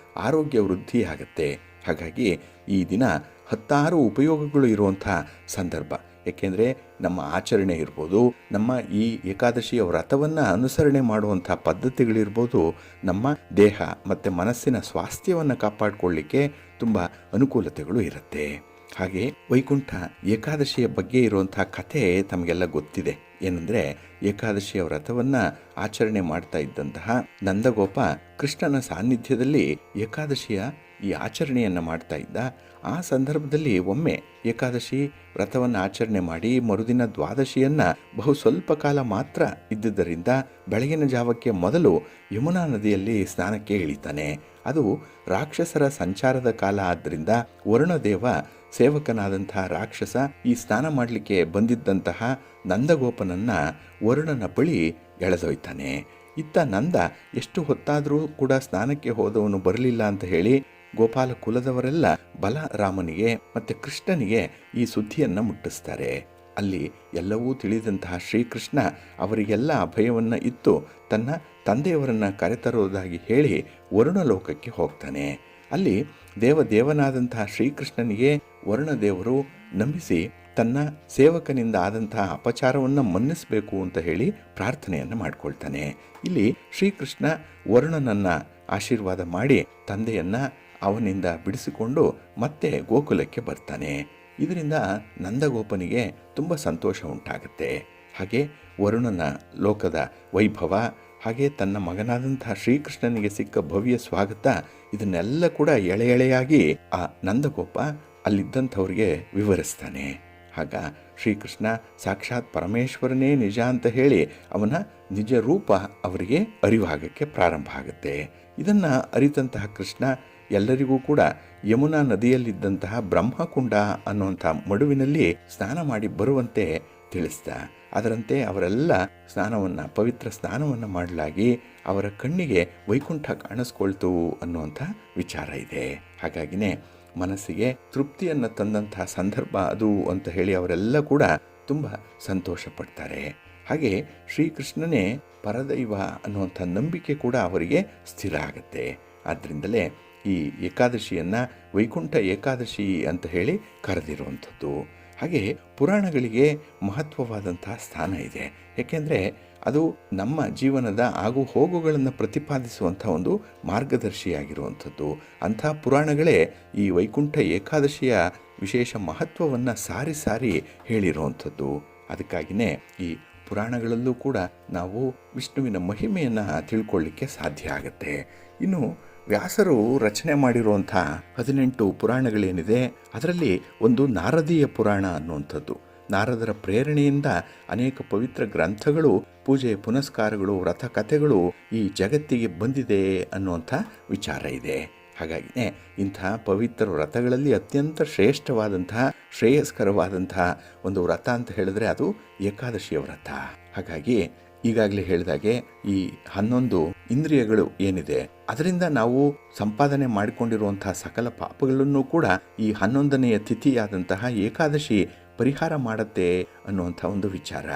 ಆರೋಗ್ಯ ವೃದ್ಧಿಯಾಗತ್ತೆ. ಹಾಗಾಗಿ ಈ ದಿನ 10 ಉಪಯೋಗಗಳು ಇರುವಂಥ ಸಂದರ್ಭ. ಏಕೆಂದರೆ ನಮ್ಮ ಆಚರಣೆ ಇರ್ಬೋದು, ನಮ್ಮ ಈ ಏಕಾದಶಿಯ ವ್ರತವನ್ನು ಅನುಸರಣೆ ಮಾಡುವಂಥ ಪದ್ಧತಿಗಳಿರ್ಬೋದು, ನಮ್ಮ ದೇಹ ಮತ್ತು ಮನಸ್ಸಿನ ಸ್ವಾಸ್ಥ್ಯವನ್ನು ಕಾಪಾಡಿಕೊಳ್ಳಿಕ್ಕೆ ತುಂಬ ಅನುಕೂಲತೆಗಳು ಇರುತ್ತೆ. ಹಾಗೆ ವೈಕುಂಠ ಏಕಾದಶಿಯ ಬಗ್ಗೆ ಇರುವಂಥ ಕಥೆ ತಮಗೆಲ್ಲ ಗೊತ್ತಿದೆ. ಏನಂದರೆ ಏಕಾದಶಿಯ ವ್ರತವನ್ನು ಆಚರಣೆ ಮಾಡ್ತಾ ಇದ್ದಂತಹ ನಂದಗೋಪ ಕೃಷ್ಣನ ಸಾನ್ನಿಧ್ಯದಲ್ಲಿ ಏಕಾದಶಿಯ ಈ ಆಚರಣೆಯನ್ನು ಮಾಡ್ತಾ ಇದ್ದ. ಆ ಸಂದರ್ಭದಲ್ಲಿ ಒಮ್ಮೆ ಏಕಾದಶಿ ವ್ರತವನ್ನು ಆಚರಣೆ ಮಾಡಿ ಮರುದಿನ ದ್ವಾದಶಿಯನ್ನು ಬಹು ಸ್ವಲ್ಪ ಕಾಲ ಮಾತ್ರ ಇದ್ದುದರಿಂದ ಬೆಳಗಿನ ಜಾವಕ್ಕೆ ಮೊದಲು ಯಮುನಾ ನದಿಯಲ್ಲಿ ಸ್ನಾನಕ್ಕೆ ಇಳಿತಾನೆ. ಅದು ರಾಕ್ಷಸರ ಸಂಚಾರದ ಕಾಲ ಆದ್ದರಿಂದ ವರುಣದೇವ ಸೇವಕನಾದಂತಹ ರಾಕ್ಷಸ ಈ ಸ್ನಾನ ಮಾಡಲಿಕ್ಕೆ ಬಂದಿದ್ದಂತಹ ನಂದಗೋಪನನ್ನು ವರುಣನ ಬಳಿ ಎಳೆದೊಯ್ತಾನೆ. ಇತ್ತ ನಂದ ಎಷ್ಟು ಹೊತ್ತಾದರೂ ಕೂಡ ಸ್ನಾನಕ್ಕೆ ಹೋದವನು ಬರಲಿಲ್ಲ ಅಂತ ಹೇಳಿ ಗೋಪಾಲ ಕುಲದವರೆಲ್ಲ ಬಲರಾಮನಿಗೆ ಮತ್ತು ಕೃಷ್ಣನಿಗೆ ಈ ಸುದ್ದಿಯನ್ನು ಮುಟ್ಟಿಸ್ತಾರೆ. ಅಲ್ಲಿ ಎಲ್ಲವೂ ತಿಳಿದಂತಹ ಶ್ರೀಕೃಷ್ಣ ಅವರಿಗೆಲ್ಲ ಅಭಯವನ್ನು ಇತ್ತು ತನ್ನ ತಂದೆಯವರನ್ನು ಕರೆತರುವುದಾಗಿ ಹೇಳಿ ವರುಣಲೋಕಕ್ಕೆ ಹೋಗ್ತಾನೆ. ಅಲ್ಲಿ ದೇವನಾದಂತಹ ಶ್ರೀಕೃಷ್ಣನಿಗೆ ವರುಣದೇವರು ನಂಬಿಸಿ ತನ್ನ ಸೇವಕನಿಂದ ಆದಂತಹ ಅಪಚಾರವನ್ನು ಮನ್ನಿಸಬೇಕು ಅಂತ ಹೇಳಿ ಪ್ರಾರ್ಥನೆಯನ್ನು ಮಾಡಿಕೊಳ್ತಾನೆ. ಇಲ್ಲಿ ಶ್ರೀಕೃಷ್ಣ ವರುಣನನ್ನು ಆಶೀರ್ವಾದ ಮಾಡಿ ತಂದೆಯನ್ನು ಅವನಿಂದ ಬಿಡಿಸಿಕೊಂಡು ಮತ್ತೆ ಗೋಕುಲಕ್ಕೆ ಬರ್ತಾನೆ. ಇದರಿಂದ ನಂದಗೋಪನಿಗೆ ತುಂಬ ಸಂತೋಷ ಉಂಟಾಗುತ್ತೆ. ಹಾಗೆ ವರುಣನ ಲೋಕದ ವೈಭವ, ಹಾಗೆ ತನ್ನ ಮಗನಾದಂತಹ ಶ್ರೀಕೃಷ್ಣನಿಗೆ ಸಿಕ್ಕ ಭವ್ಯ ಸ್ವಾಗತ, ಇದನ್ನೆಲ್ಲ ಕೂಡ ಎಳೆಯಾಗಿ ಆ ನಂದಗೋಪ ಅಲ್ಲಿದ್ದಂಥವ್ರಿಗೆ ವಿವರಿಸ್ತಾನೆ. ಆಗ ಶ್ರೀಕೃಷ್ಣ ಸಾಕ್ಷಾತ್ ಪರಮೇಶ್ವರನೇ ನಿಜ ಅಂತ ಹೇಳಿ ಅವನ ನಿಜ ರೂಪ ಅವರಿಗೆ ಅರಿವಾಗಕ್ಕೆ ಪ್ರಾರಂಭ ಆಗುತ್ತೆ. ಇದನ್ನು ಅರಿತಂತಹ ಕೃಷ್ಣ ಎಲ್ಲರಿಗೂ ಕೂಡ ಯಮುನಾ ನದಿಯಲ್ಲಿದ್ದಂತಹ ಬ್ರಹ್ಮಕುಂಡ ಅನ್ನುವಂಥ ಮಡುವಿನಲ್ಲಿ ಸ್ನಾನ ಮಾಡಿ ಬರುವಂತೆ ತಿಳಿಸ್ದ. ಅದರಂತೆ ಅವರೆಲ್ಲ ಪವಿತ್ರ ಸ್ನಾನವನ್ನು ಮಾಡಲಾಗಿ ಅವರ ಕಣ್ಣಿಗೆ ವೈಕುಂಠ ಕಾಣಿಸ್ಕೊಳ್ತು ಅನ್ನುವಂಥ ವಿಚಾರ ಇದೆ. ಹಾಗಾಗಿನೇ ಮನಸ್ಸಿಗೆ ತೃಪ್ತಿಯನ್ನು ತಂದಂತಹ ಸಂದರ್ಭ ಅದು ಅಂತ ಹೇಳಿ ಅವರೆಲ್ಲ ಕೂಡ ತುಂಬ ಸಂತೋಷ ಪಡ್ತಾರೆ. ಹಾಗೆ ಶ್ರೀಕೃಷ್ಣನೇ ಪರದೈವ ಅನ್ನುವಂಥ ನಂಬಿಕೆ ಕೂಡ ಅವರಿಗೆ ಸ್ಥಿರ ಆಗುತ್ತೆ. ಆದ್ದರಿಂದಲೇ ಈ ಏಕಾದಶಿಯನ್ನು ವೈಕುಂಠ ಏಕಾದಶಿ ಅಂತ ಹೇಳಿ ಕರೆದಿರುವಂಥದ್ದು. ಹಾಗೆ ಪುರಾಣಗಳಿಗೆ ಮಹತ್ವವಾದಂತಹ ಸ್ಥಾನ ಇದೆ. ಏಕೆಂದರೆ ಅದು ನಮ್ಮ ಜೀವನದ ಆಗು ಹೋಗುಗಳನ್ನು ಪ್ರತಿಪಾದಿಸುವಂಥ ಒಂದು ಮಾರ್ಗದರ್ಶಿಯಾಗಿರುವಂಥದ್ದು. ಅಂಥ ಪುರಾಣಗಳೇ ಈ ವೈಕುಂಠ ಏಕಾದಶಿಯ ವಿಶೇಷ ಮಹತ್ವವನ್ನು ಸಾರಿ ಸಾರಿ ಹೇಳಿರುವಂಥದ್ದು. ಅದಕ್ಕಾಗಿಯೇ ಈ ಪುರಾಣಗಳಲ್ಲೂ ಕೂಡ ನಾವು ವಿಷ್ಣುವಿನ ಮಹಿಮೆಯನ್ನು ತಿಳ್ಕೊಳ್ಳಿಕ್ಕೆ ಸಾಧ್ಯ ಆಗುತ್ತೆ. ಇನ್ನು ವ್ಯಾಸರು ರಚನೆ ಮಾಡಿರುವಂಥ 18 ಪುರಾಣಗಳೇನಿದೆ ಅದರಲ್ಲಿ ಒಂದು ನಾರದೀಯ ಪುರಾಣ ಅನ್ನುವಂಥದ್ದು. ನಾರದರ ಪ್ರೇರಣೆಯಿಂದ ಅನೇಕ ಪವಿತ್ರ ಗ್ರಂಥಗಳು, ಪೂಜೆ ಪುನಸ್ಕಾರಗಳು, ವ್ರತ ಕಥೆಗಳು ಈ ಜಗತ್ತಿಗೆ ಬಂದಿದೆ ಅನ್ನುವಂಥ ವಿಚಾರ ಇದೆ. ಹಾಗಾಗಿನೇ ಇಂಥ ಪವಿತ್ರ ವ್ರತಗಳಲ್ಲಿ ಅತ್ಯಂತ ಶ್ರೇಷ್ಠವಾದಂತಹ ಶ್ರೇಯಸ್ಕರವಾದಂತಹ ಒಂದು ವ್ರತ ಅಂತ ಹೇಳಿದ್ರೆ ಅದು ಏಕಾದಶಿಯ ವ್ರತ. ಹಾಗಾಗಿ ಈಗಾಗಲೇ ಹೇಳಿದಾಗೆ ಈ 11 ಇಂದ್ರಿಯಗಳು ಏನಿದೆ ಅದರಿಂದ ನಾವು ಸಂಪಾದನೆ ಮಾಡಿಕೊಂಡಿರುವಂತಹ ಸಕಲ ಪಾಪಗಳನ್ನು ಕೂಡ ಈ 11ನೆಯ ತಿಥಿಯಾದಂತಹ ಏಕಾದಶಿ ಪರಿಹಾರ ಮಾಡುತ್ತೆ ಅನ್ನುವಂಥ ಒಂದು ವಿಚಾರ.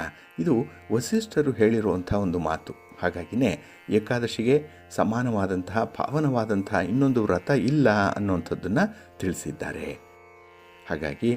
ಇದು ವಸಿಷ್ಠರು ಹೇಳಿರುವಂಥ ಒಂದು ಮಾತು. ಹಾಗಾಗಿನೇ ಏಕಾದಶಿಗೆ ಸಮಾನವಾದಂತಹ ಪಾವನವಾದಂತಹ ಇನ್ನೊಂದು ವ್ರತ ಇಲ್ಲ ಅನ್ನುವಂಥದ್ದನ್ನು ತಿಳಿಸಿದ್ದಾರೆ. ಹಾಗಾಗಿ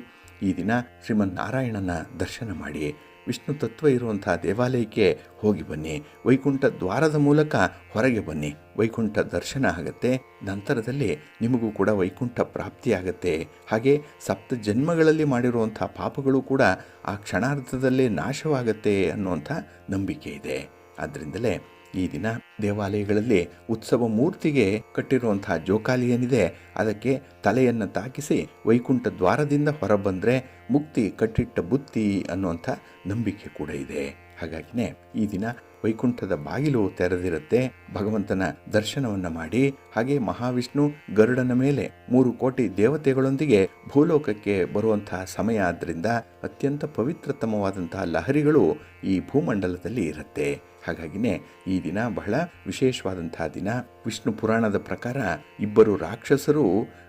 ಈ ದಿನ ಶ್ರೀಮನ್ನಾರಾಯಣನ ದರ್ಶನ ಮಾಡಿ ವಿಷ್ಣು ತತ್ವ ಇರುವಂಥ ದೇವಾಲಯಕ್ಕೆ ಹೋಗಿ ಬನ್ನಿ. ವೈಕುಂಠ ದ್ವಾರದ ಮೂಲಕ ಹೊರಗೆ ಬನ್ನಿ. ವೈಕುಂಠ ದರ್ಶನ ಆಗುತ್ತೆ. ನಂತರದಲ್ಲಿ ನಿಮಗೂ ಕೂಡ ವೈಕುಂಠ ಪ್ರಾಪ್ತಿಯಾಗತ್ತೆ. ಹಾಗೆ ಸಪ್ತ ಜನ್ಮಗಳಲ್ಲಿ ಮಾಡಿರುವಂಥ ಪಾಪಗಳು ಕೂಡ ಆ ಕ್ಷಣಾರ್ಧದಲ್ಲೇ ನಾಶವಾಗತ್ತೆ ಅನ್ನುವಂಥ ನಂಬಿಕೆ ಇದೆ. ಆದ್ದರಿಂದಲೇ ಈ ದಿನ ದೇವಾಲಯಗಳಲ್ಲಿ ಉತ್ಸವ ಮೂರ್ತಿಗೆ ಕಟ್ಟಿರುವಂತಹ ಜೋಕಾಲಿ ಏನಿದೆ ಅದಕ್ಕೆ ತಲೆಯನ್ನು ತಾಕಿಸಿ ವೈಕುಂಠ ದ್ವಾರದಿಂದ ಹೊರಬಂದರೆ ಮುಕ್ತಿ ಕಟ್ಟಿಟ್ಟ ಬುತ್ತಿ ಅನ್ನುವಂಥ ನಂಬಿಕೆ ಕೂಡ ಇದೆ. ಹಾಗಾಗಿನೇ ಈ ದಿನ ವೈಕುಂಠದ ಬಾಗಿಲು ತೆರೆದಿರುತ್ತೆ. ಭಗವಂತನ ದರ್ಶನವನ್ನು ಮಾಡಿ ಹಾಗೆ ಮಹಾವಿಷ್ಣು ಗರುಡನ ಮೇಲೆ 3 ಕೋಟಿ ದೇವತೆಗಳೊಂದಿಗೆ ಭೂಲೋಕಕ್ಕೆ ಬರುವಂತಹ ಸಮಯ ಆದ್ದರಿಂದ ಅತ್ಯಂತ ಪವಿತ್ರತಮವಾದಂತಹ ಲಹರಿಗಳು ಈ ಭೂಮಂಡಲದಲ್ಲಿ ಇರುತ್ತೆ. ಹಾಗಾಗಿನೇ ಈ ದಿನ ಬಹಳ ವಿಶೇಷವಾದಂತಹ ದಿನ. ವಿಷ್ಣು ಪುರಾಣದ ಪ್ರಕಾರ ಇಬ್ಬರು ರಾಕ್ಷಸರು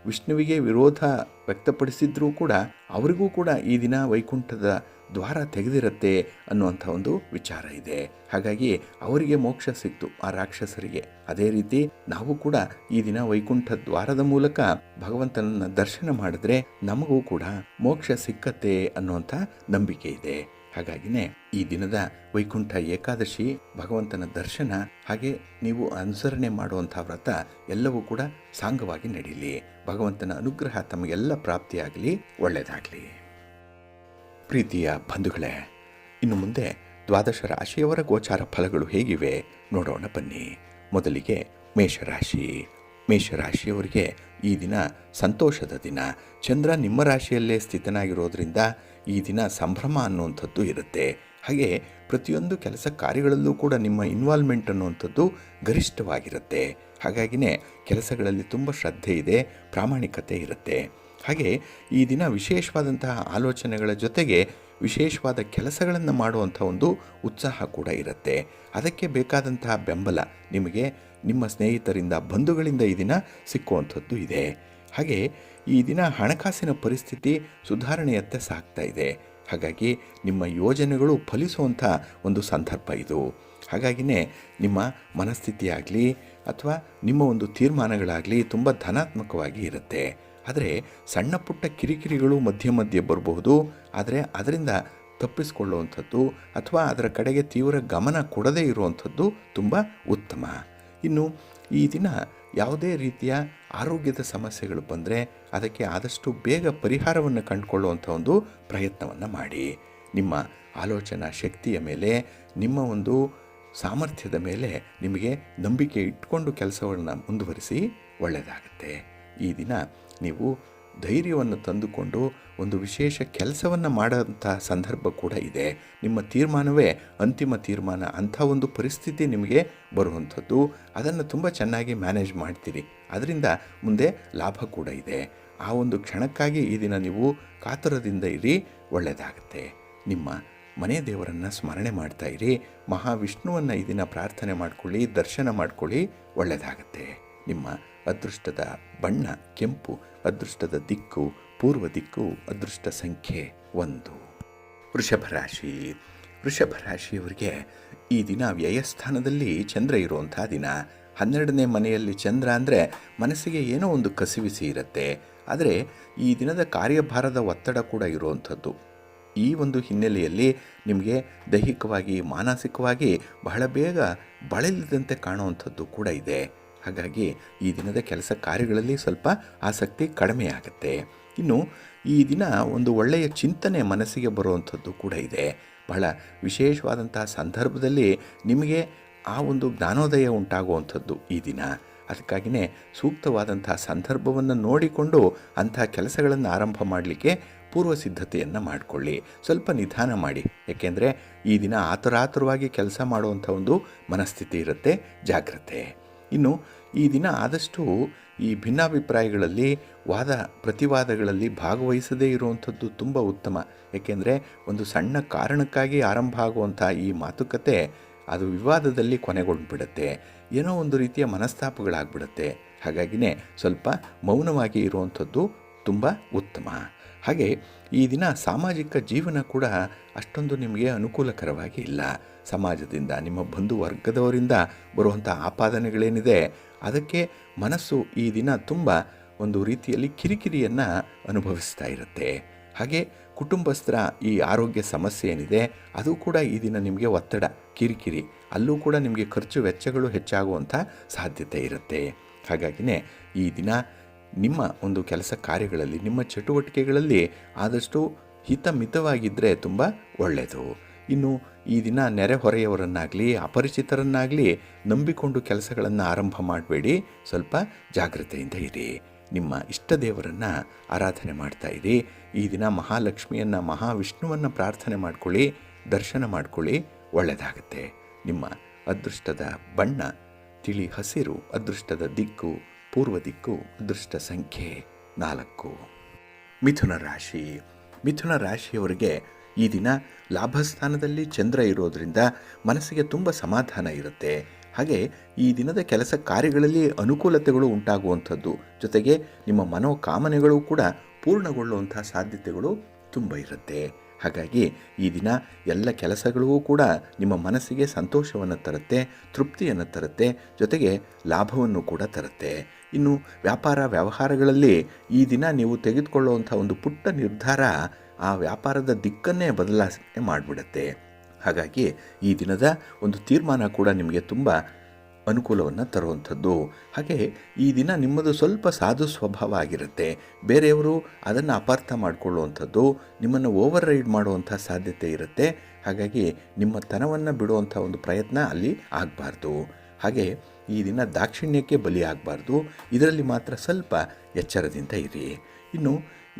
ವಿಷ್ಣುವಿಗೆ ವಿರೋಧ ವ್ಯಕ್ತಪಡಿಸಿದ್ರೂ ಕೂಡ ಅವರಿಗೂ ಕೂಡ ಈ ದಿನ ವೈಕುಂಠದ ದ್ವಾರ ತೆಗೆದಿರುತ್ತೆ ಅನ್ನುವಂಥ ಒಂದು ವಿಚಾರ ಇದೆ. ಹಾಗಾಗಿ ಅವರಿಗೆ ಮೋಕ್ಷ ಸಿಕ್ತು, ಆ ರಾಕ್ಷಸರಿಗೆ. ಅದೇ ರೀತಿ ನಾವು ಕೂಡ ಈ ದಿನ ವೈಕುಂಠ ದ್ವಾರದ ಮೂಲಕ ಭಗವಂತನನ್ನ ದರ್ಶನ ಮಾಡಿದ್ರೆ ನಮಗೂ ಕೂಡ ಮೋಕ್ಷ ಸಿಕ್ಕತ್ತೆ ಅನ್ನುವಂಥ ನಂಬಿಕೆ ಇದೆ. ಹಾಗಾಗಿನೇ ಈ ದಿನದ ವೈಕುಂಠ ಏಕಾದಶಿ ಭಗವಂತನ ದರ್ಶನ ಹಾಗೆ ನೀವು ಅನುಸರಣೆ ಮಾಡುವಂಥ ವ್ರತ ಎಲ್ಲವೂ ಕೂಡ ಸಾಂಗವಾಗಿ ನಡೀಲಿ. ಭಗವಂತನ ಅನುಗ್ರಹ ತಮಗೆಲ್ಲ ಪ್ರಾಪ್ತಿಯಾಗಲಿ, ಒಳ್ಳೆಯದಾಗಲಿ. ಪ್ರೀತಿಯ ಬಂಧುಗಳೇ, ಇನ್ನು ಮುಂದೆ 12 ರಾಶಿಯವರ ಗೋಚಾರ ಫಲಗಳು ಹೇಗಿವೆ ನೋಡೋಣ ಬನ್ನಿ. ಮೊದಲಿಗೆ ಮೇಷರಾಶಿ. ಮೇಷರಾಶಿಯವರಿಗೆ ಈ ದಿನ ಸಂತೋಷದ ದಿನ. ಚಂದ್ರ ನಿಮ್ಮ ರಾಶಿಯಲ್ಲೇ ಸ್ಥಿತನಾಗಿರೋದ್ರಿಂದ ಈ ದಿನ ಸಂಭ್ರಮ ಅನ್ನುವಂಥದ್ದು ಇರುತ್ತೆ. ಹಾಗೆ ಪ್ರತಿಯೊಂದು ಕೆಲಸ ಕಾರ್ಯಗಳಲ್ಲೂ ಕೂಡ ನಿಮ್ಮ ಇನ್ವಾಲ್ವ್ಮೆಂಟ್ ಅನ್ನುವಂಥದ್ದು ಗರಿಷ್ಠವಾಗಿರುತ್ತೆ. ಹಾಗಾಗಿನೇ ಕೆಲಸಗಳಲ್ಲಿ ತುಂಬ ಶ್ರದ್ಧೆ ಇದೆ, ಪ್ರಾಮಾಣಿಕತೆ ಇರುತ್ತೆ. ಹಾಗೆ ಈ ದಿನ ವಿಶೇಷವಾದಂತಹ ಆಲೋಚನೆಗಳ ಜೊತೆಗೆ ವಿಶೇಷವಾದ ಕೆಲಸಗಳನ್ನು ಮಾಡುವಂಥ ಒಂದು ಉತ್ಸಾಹ ಕೂಡ ಇರುತ್ತೆ. ಅದಕ್ಕೆ ಬೇಕಾದಂತಹ ಬೆಂಬಲ ನಿಮಗೆ ನಿಮ್ಮ ಸ್ನೇಹಿತರಿಂದ, ಬಂಧುಗಳಿಂದ ಈ ದಿನ ಸಿಕ್ಕುವಂಥದ್ದು ಇದೆ. ಹಾಗೆ ಈ ದಿನ ಹಣಕಾಸಿನ ಪರಿಸ್ಥಿತಿ ಸುಧಾರಣೆಯತ್ತ ಸಾಗ್ತಾ ಇದೆ. ಹಾಗಾಗಿ ನಿಮ್ಮ ಯೋಜನೆಗಳು ಫಲಿಸುವಂಥ ಒಂದು ಸಂದರ್ಭ ಇದು. ಹಾಗಾಗಿನೇ ನಿಮ್ಮ ಮನಸ್ಥಿತಿಯಾಗಲಿ ಅಥವಾ ನಿಮ್ಮ ಒಂದು ತೀರ್ಮಾನಗಳಾಗಲಿ ತುಂಬ ಧನಾತ್ಮಕವಾಗಿ ಇರುತ್ತೆ. ಆದರೆ ಸಣ್ಣ ಪುಟ್ಟ ಕಿರಿಕಿರಿಗಳು ಮಧ್ಯೆ ಮಧ್ಯೆ ಬರಬಹುದು. ಆದರೆ ಅದರಿಂದ ತಪ್ಪಿಸಿಕೊಳ್ಳುವಂಥದ್ದು ಅಥವಾ ಅದರ ಕಡೆಗೆ ತೀವ್ರ ಗಮನ ಕೊಡದೇ ಇರುವಂಥದ್ದು ತುಂಬ ಉತ್ತಮ. ಇನ್ನು ಈ ದಿನ ಯಾವುದೇ ರೀತಿಯ ಆರೋಗ್ಯದ ಸಮಸ್ಯೆಗಳು ಬಂದರೆ ಅದಕ್ಕೆ ಆದಷ್ಟು ಬೇಗ ಪರಿಹಾರವನ್ನು ಕಂಡುಕೊಳ್ಳುವಂಥ ಒಂದು ಪ್ರಯತ್ನವನ್ನು ಮಾಡಿ. ನಿಮ್ಮ ಆಲೋಚನಾ ಶಕ್ತಿಯ ಮೇಲೆ, ನಿಮ್ಮ ಒಂದು ಸಾಮರ್ಥ್ಯದ ಮೇಲೆ ನಿಮಗೆ ನಂಬಿಕೆ ಇಟ್ಕೊಂಡು ಕೆಲಸವನ್ನು ಮುಂದುವರಿಸಿ, ಒಳ್ಳೆಯದಾಗುತ್ತೆ. ಈ ದಿನ ನೀವು ಧೈರ್ಯವನ್ನು ತಂದುಕೊಂಡು ಒಂದು ವಿಶೇಷ ಕೆಲಸವನ್ನು ಮಾಡೋಂಥ ಸಂದರ್ಭ ಕೂಡ ಇದೆ. ನಿಮ್ಮ ತೀರ್ಮಾನವೇ ಅಂತಿಮ ತೀರ್ಮಾನ, ಅಂಥ ಒಂದು ಪರಿಸ್ಥಿತಿ ನಿಮಗೆ ಬರುವಂಥದ್ದು. ಅದನ್ನು ತುಂಬ ಚೆನ್ನಾಗಿ ಮ್ಯಾನೇಜ್ ಮಾಡ್ತೀರಿ. ಅದರಿಂದ ಮುಂದೆ ಲಾಭ ಕೂಡ ಇದೆ. ಆ ಒಂದು ಕ್ಷಣಕ್ಕಾಗಿ ಈ ದಿನ ನೀವು ಕಾತುರದಿಂದ ಇರಿ, ಒಳ್ಳೆಯದಾಗುತ್ತೆ. ನಿಮ್ಮ ಮನೆ ದೇವರನ್ನು ಸ್ಮರಣೆ ಮಾಡ್ತಾ ಇರಿ. ಮಹಾವಿಷ್ಣುವನ್ನು ಈ ದಿನ ಪ್ರಾರ್ಥನೆ ಮಾಡ್ಕೊಳ್ಳಿ, ದರ್ಶನ ಮಾಡ್ಕೊಳ್ಳಿ, ಒಳ್ಳೆಯದಾಗುತ್ತೆ. ನಿಮ್ಮ ಅದೃಷ್ಟದ ಬಣ್ಣ ಕೆಂಪು, ಅದೃಷ್ಟದ ದಿಕ್ಕು ಪೂರ್ವ ದಿಕ್ಕು, ಅದೃಷ್ಟ ಸಂಖ್ಯೆ 1. ವೃಷಭ ರಾಶಿ. ವೃಷಭ ರಾಶಿಯವರಿಗೆ ಈ ದಿನ ವ್ಯಯಸ್ಥಾನದಲ್ಲಿ ಚಂದ್ರ ಇರುವಂಥ ದಿನ. 12ನೇ ಮನೆಯಲ್ಲಿ ಚಂದ್ರ ಅಂದರೆ ಮನಸ್ಸಿಗೆ ಏನೋ ಒಂದು ಕಸಿವಿಸಿ ಇರುತ್ತೆ. ಆದರೆ ಈ ದಿನದ ಕಾರ್ಯಭಾರದ ಒತ್ತಡ ಕೂಡ ಇರುವಂಥದ್ದು. ಈ ಒಂದು ಹಿನ್ನೆಲೆಯಲ್ಲಿ ನಿಮಗೆ ದೈಹಿಕವಾಗಿ, ಮಾನಸಿಕವಾಗಿ ಬಹಳ ಬೇಗ ಬಳಲಿದಂತೆ ಕಾಣುವಂಥದ್ದು ಕೂಡ ಇದೆ. ಹಾಗಾಗಿ ಈ ದಿನದ ಕೆಲಸ ಕಾರ್ಯಗಳಲ್ಲಿ ಸ್ವಲ್ಪ ಆಸಕ್ತಿ ಕಡಿಮೆ ಆಗುತ್ತೆ. ಇನ್ನು ಈ ದಿನ ಒಂದು ಒಳ್ಳೆಯ ಚಿಂತನೆ ಮನಸ್ಸಿಗೆ ಬರುವಂಥದ್ದು ಕೂಡ ಇದೆ. ಬಹಳ ವಿಶೇಷವಾದಂತಹ ಸಂದರ್ಭದಲ್ಲಿ ನಿಮಗೆ ಆ ಒಂದು ಜ್ಞಾನೋದಯ ಉಂಟಾಗುವಂಥದ್ದು ಈ ದಿನ. ಅದಕ್ಕಾಗಿಯೇ ಸೂಕ್ತವಾದಂತಹ ಸಂದರ್ಭವನ್ನು ನೋಡಿಕೊಂಡು ಅಂತಹ ಕೆಲಸಗಳನ್ನು ಆರಂಭ ಮಾಡಲಿಕ್ಕೆ ಪೂರ್ವ ಸಿದ್ಧತೆಯನ್ನು ಮಾಡಿಕೊಳ್ಳಿ. ಸ್ವಲ್ಪ ನಿಧಾನ ಮಾಡಿ, ಏಕೆಂದರೆ ಈ ದಿನ ಆತುರಾತುರವಾಗಿ ಕೆಲಸ ಮಾಡುವಂಥ ಒಂದು ಮನಸ್ಥಿತಿ ಇರುತ್ತೆ. ಜಾಗ್ರತೆ. ಇನ್ನು ಈ ದಿನ ಆದಷ್ಟು ಈ ಭಿನ್ನಾಭಿಪ್ರಾಯಗಳಲ್ಲಿ, ವಾದ ಪ್ರತಿವಾದಗಳಲ್ಲಿ ಭಾಗವಹಿಸದೇ ಇರುವಂಥದ್ದು ತುಂಬ ಉತ್ತಮ. ಏಕೆಂದರೆ ಒಂದು ಸಣ್ಣ ಕಾರಣಕ್ಕಾಗಿ ಆರಂಭ ಆಗುವಂಥ ಈ ಮಾತುಕತೆ ಅದು ವಿವಾದದಲ್ಲಿ ಕೊನೆಗೊಂಡ್ಬಿಡುತ್ತೆ. ಏನೋ ಒಂದು ರೀತಿಯ ಮನಸ್ತಾಪಗಳಾಗ್ಬಿಡುತ್ತೆ. ಹಾಗಾಗಿನೇ ಸ್ವಲ್ಪ ಮೌನವಾಗಿ ಇರುವಂಥದ್ದು ತುಂಬ ಉತ್ತಮ. ಹಾಗೆ ಈ ದಿನ ಸಾಮಾಜಿಕ ಜೀವನ ಕೂಡ ಅಷ್ಟೊಂದು ನಿಮಗೆ ಅನುಕೂಲಕರವಾಗಿ ಇಲ್ಲ. ಸಮಾಜದಿಂದ, ನಿಮ್ಮ ಬಂಧು ವರ್ಗದವರಿಂದ ಬರುವಂಥ ಆಪಾದನೆಗಳೇನಿದೆ ಅದಕ್ಕೆ ಮನಸ್ಸು ಈ ದಿನ ತುಂಬ ಒಂದು ರೀತಿಯಲ್ಲಿ ಕಿರಿಕಿರಿಯನ್ನು ಅನುಭವಿಸ್ತಾ ಇರುತ್ತೆ. ಹಾಗೆ ಕುಟುಂಬಸ್ಥರ ಈ ಆರೋಗ್ಯ ಸಮಸ್ಯೆ ಏನಿದೆ ಅದು ಕೂಡ ಈ ದಿನ ನಿಮಗೆ ಒತ್ತಡ, ಕಿರಿಕಿರಿ, ಅಲ್ಲೂ ಕೂಡ ನಿಮಗೆ ಖರ್ಚು ವೆಚ್ಚಗಳು ಹೆಚ್ಚಾಗುವಂಥ ಸಾಧ್ಯತೆ ಇರುತ್ತೆ. ಹಾಗಾಗಿನೇ ಈ ದಿನ ನಿಮ್ಮ ಒಂದು ಕೆಲಸ ಕಾರ್ಯಗಳಲ್ಲಿ, ನಿಮ್ಮ ಚಟುವಟಿಕೆಗಳಲ್ಲಿ ಆದಷ್ಟು ಹಿತಮಿತವಾಗಿದ್ದರೆ ತುಂಬ ಒಳ್ಳೆಯದು. ಇನ್ನು ಈ ದಿನ ನೆರೆಹೊರೆಯವರನ್ನಾಗಲಿ ಅಪರಿಚಿತರನ್ನಾಗಲಿ ನಂಬಿಕೊಂಡು ಕೆಲಸಗಳನ್ನು ಆರಂಭ ಮಾಡಬೇಡಿ. ಸ್ವಲ್ಪ ಜಾಗ್ರತೆಯಿಂದ ಇರಿ. ನಿಮ್ಮ ಇಷ್ಟ ದೇವರನ್ನು ಆರಾಧನೆ ಮಾಡ್ತಾ ಇರಿ. ಈ ದಿನ ಮಹಾಲಕ್ಷ್ಮಿಯನ್ನು, ಮಹಾವಿಷ್ಣುವನ್ನು ಪ್ರಾರ್ಥನೆ ಮಾಡ್ಕೊಳ್ಳಿ, ದರ್ಶನ ಮಾಡ್ಕೊಳ್ಳಿ, ಒಳ್ಳೆಯದಾಗುತ್ತೆ. ನಿಮ್ಮ ಅದೃಷ್ಟದ ಬಣ್ಣ ತಿಳಿ ಹಸಿರು, ಅದೃಷ್ಟದ ದಿಕ್ಕು ಪೂರ್ವ ದಿಕ್ಕು, ಅದೃಷ್ಟ ಸಂಖ್ಯೆ 4. ಮಿಥುನ ರಾಶಿ. ಮಿಥುನ ರಾಶಿಯವರಿಗೆ ಈ ದಿನ ಲಾಭಸ್ಥಾನದಲ್ಲಿ ಚಂದ್ರ ಇರೋದರಿಂದ ಮನಸ್ಸಿಗೆ ತುಂಬ ಸಮಾಧಾನ ಇರುತ್ತೆ. ಹಾಗೆ ಈ ದಿನದ ಕೆಲಸ ಕಾರ್ಯಗಳಲ್ಲಿ ಅನುಕೂಲತೆಗಳು ಉಂಟಾಗುವಂಥದ್ದು, ಜೊತೆಗೆ ನಿಮ್ಮ ಮನೋಕಾಮನೆಗಳು ಕೂಡ ಪೂರ್ಣಗೊಳ್ಳುವಂಥ ಸಾಧ್ಯತೆಗಳು ತುಂಬ ಇರುತ್ತೆ. ಹಾಗಾಗಿ ಈ ದಿನ ಎಲ್ಲ ಕೆಲಸಗಳಿಗೂ ಕೂಡ ನಿಮ್ಮ ಮನಸ್ಸಿಗೆ ಸಂತೋಷವನ್ನು ತರುತ್ತೆ, ತೃಪ್ತಿಯನ್ನು ತರುತ್ತೆ, ಜೊತೆಗೆ ಲಾಭವನ್ನು ಕೂಡ ತರುತ್ತೆ. ಇನ್ನು ವ್ಯಾಪಾರ ವ್ಯವಹಾರಗಳಲ್ಲಿ ಈ ದಿನ ನೀವು ತೆಗೆದುಕೊಳ್ಳುವಂಥ ಒಂದು ಪುಟ್ಟ ನಿರ್ಧಾರ ಆ ವ್ಯಾಪಾರದ ದಿಕ್ಕನ್ನೇ ಬದಲಾವಣೆ ಮಾಡಿಬಿಡುತ್ತೆ. ಹಾಗಾಗಿ ಈ ದಿನದ ಒಂದು ತೀರ್ಮಾನ ಕೂಡ ನಿಮಗೆ ತುಂಬ ಅನುಕೂಲವನ್ನು ತರುವಂಥದ್ದು. ಹಾಗೆ ಈ ದಿನ ನಿಮ್ಮದು ಸ್ವಲ್ಪ ಸಾಧು ಸ್ವಭಾವ ಆಗಿರುತ್ತೆ. ಬೇರೆಯವರು ಅದನ್ನು ಅಪಾರ್ಥ ಮಾಡಿಕೊಳ್ಳುವಂಥದ್ದು, ನಿಮ್ಮನ್ನು ಓವರ್ ರೈಡ್ ಮಾಡುವಂಥ ಸಾಧ್ಯತೆ ಇರುತ್ತೆ. ಹಾಗಾಗಿ ನಿಮ್ಮ ತನವನ್ನು ಬಿಡುವಂಥ ಒಂದು ಪ್ರಯತ್ನ ಅಲ್ಲಿ ಆಗಬಾರ್ದು. ಹಾಗೆ ಈ ದಿನ ದಾಕ್ಷಿಣ್ಯಕ್ಕೆ ಬಲಿಯಾಗಬಾರ್ದು. ಇದರಲ್ಲಿ ಮಾತ್ರ ಸ್ವಲ್ಪ ಎಚ್ಚರದಿಂದ ಇರಿ. ಇನ್ನು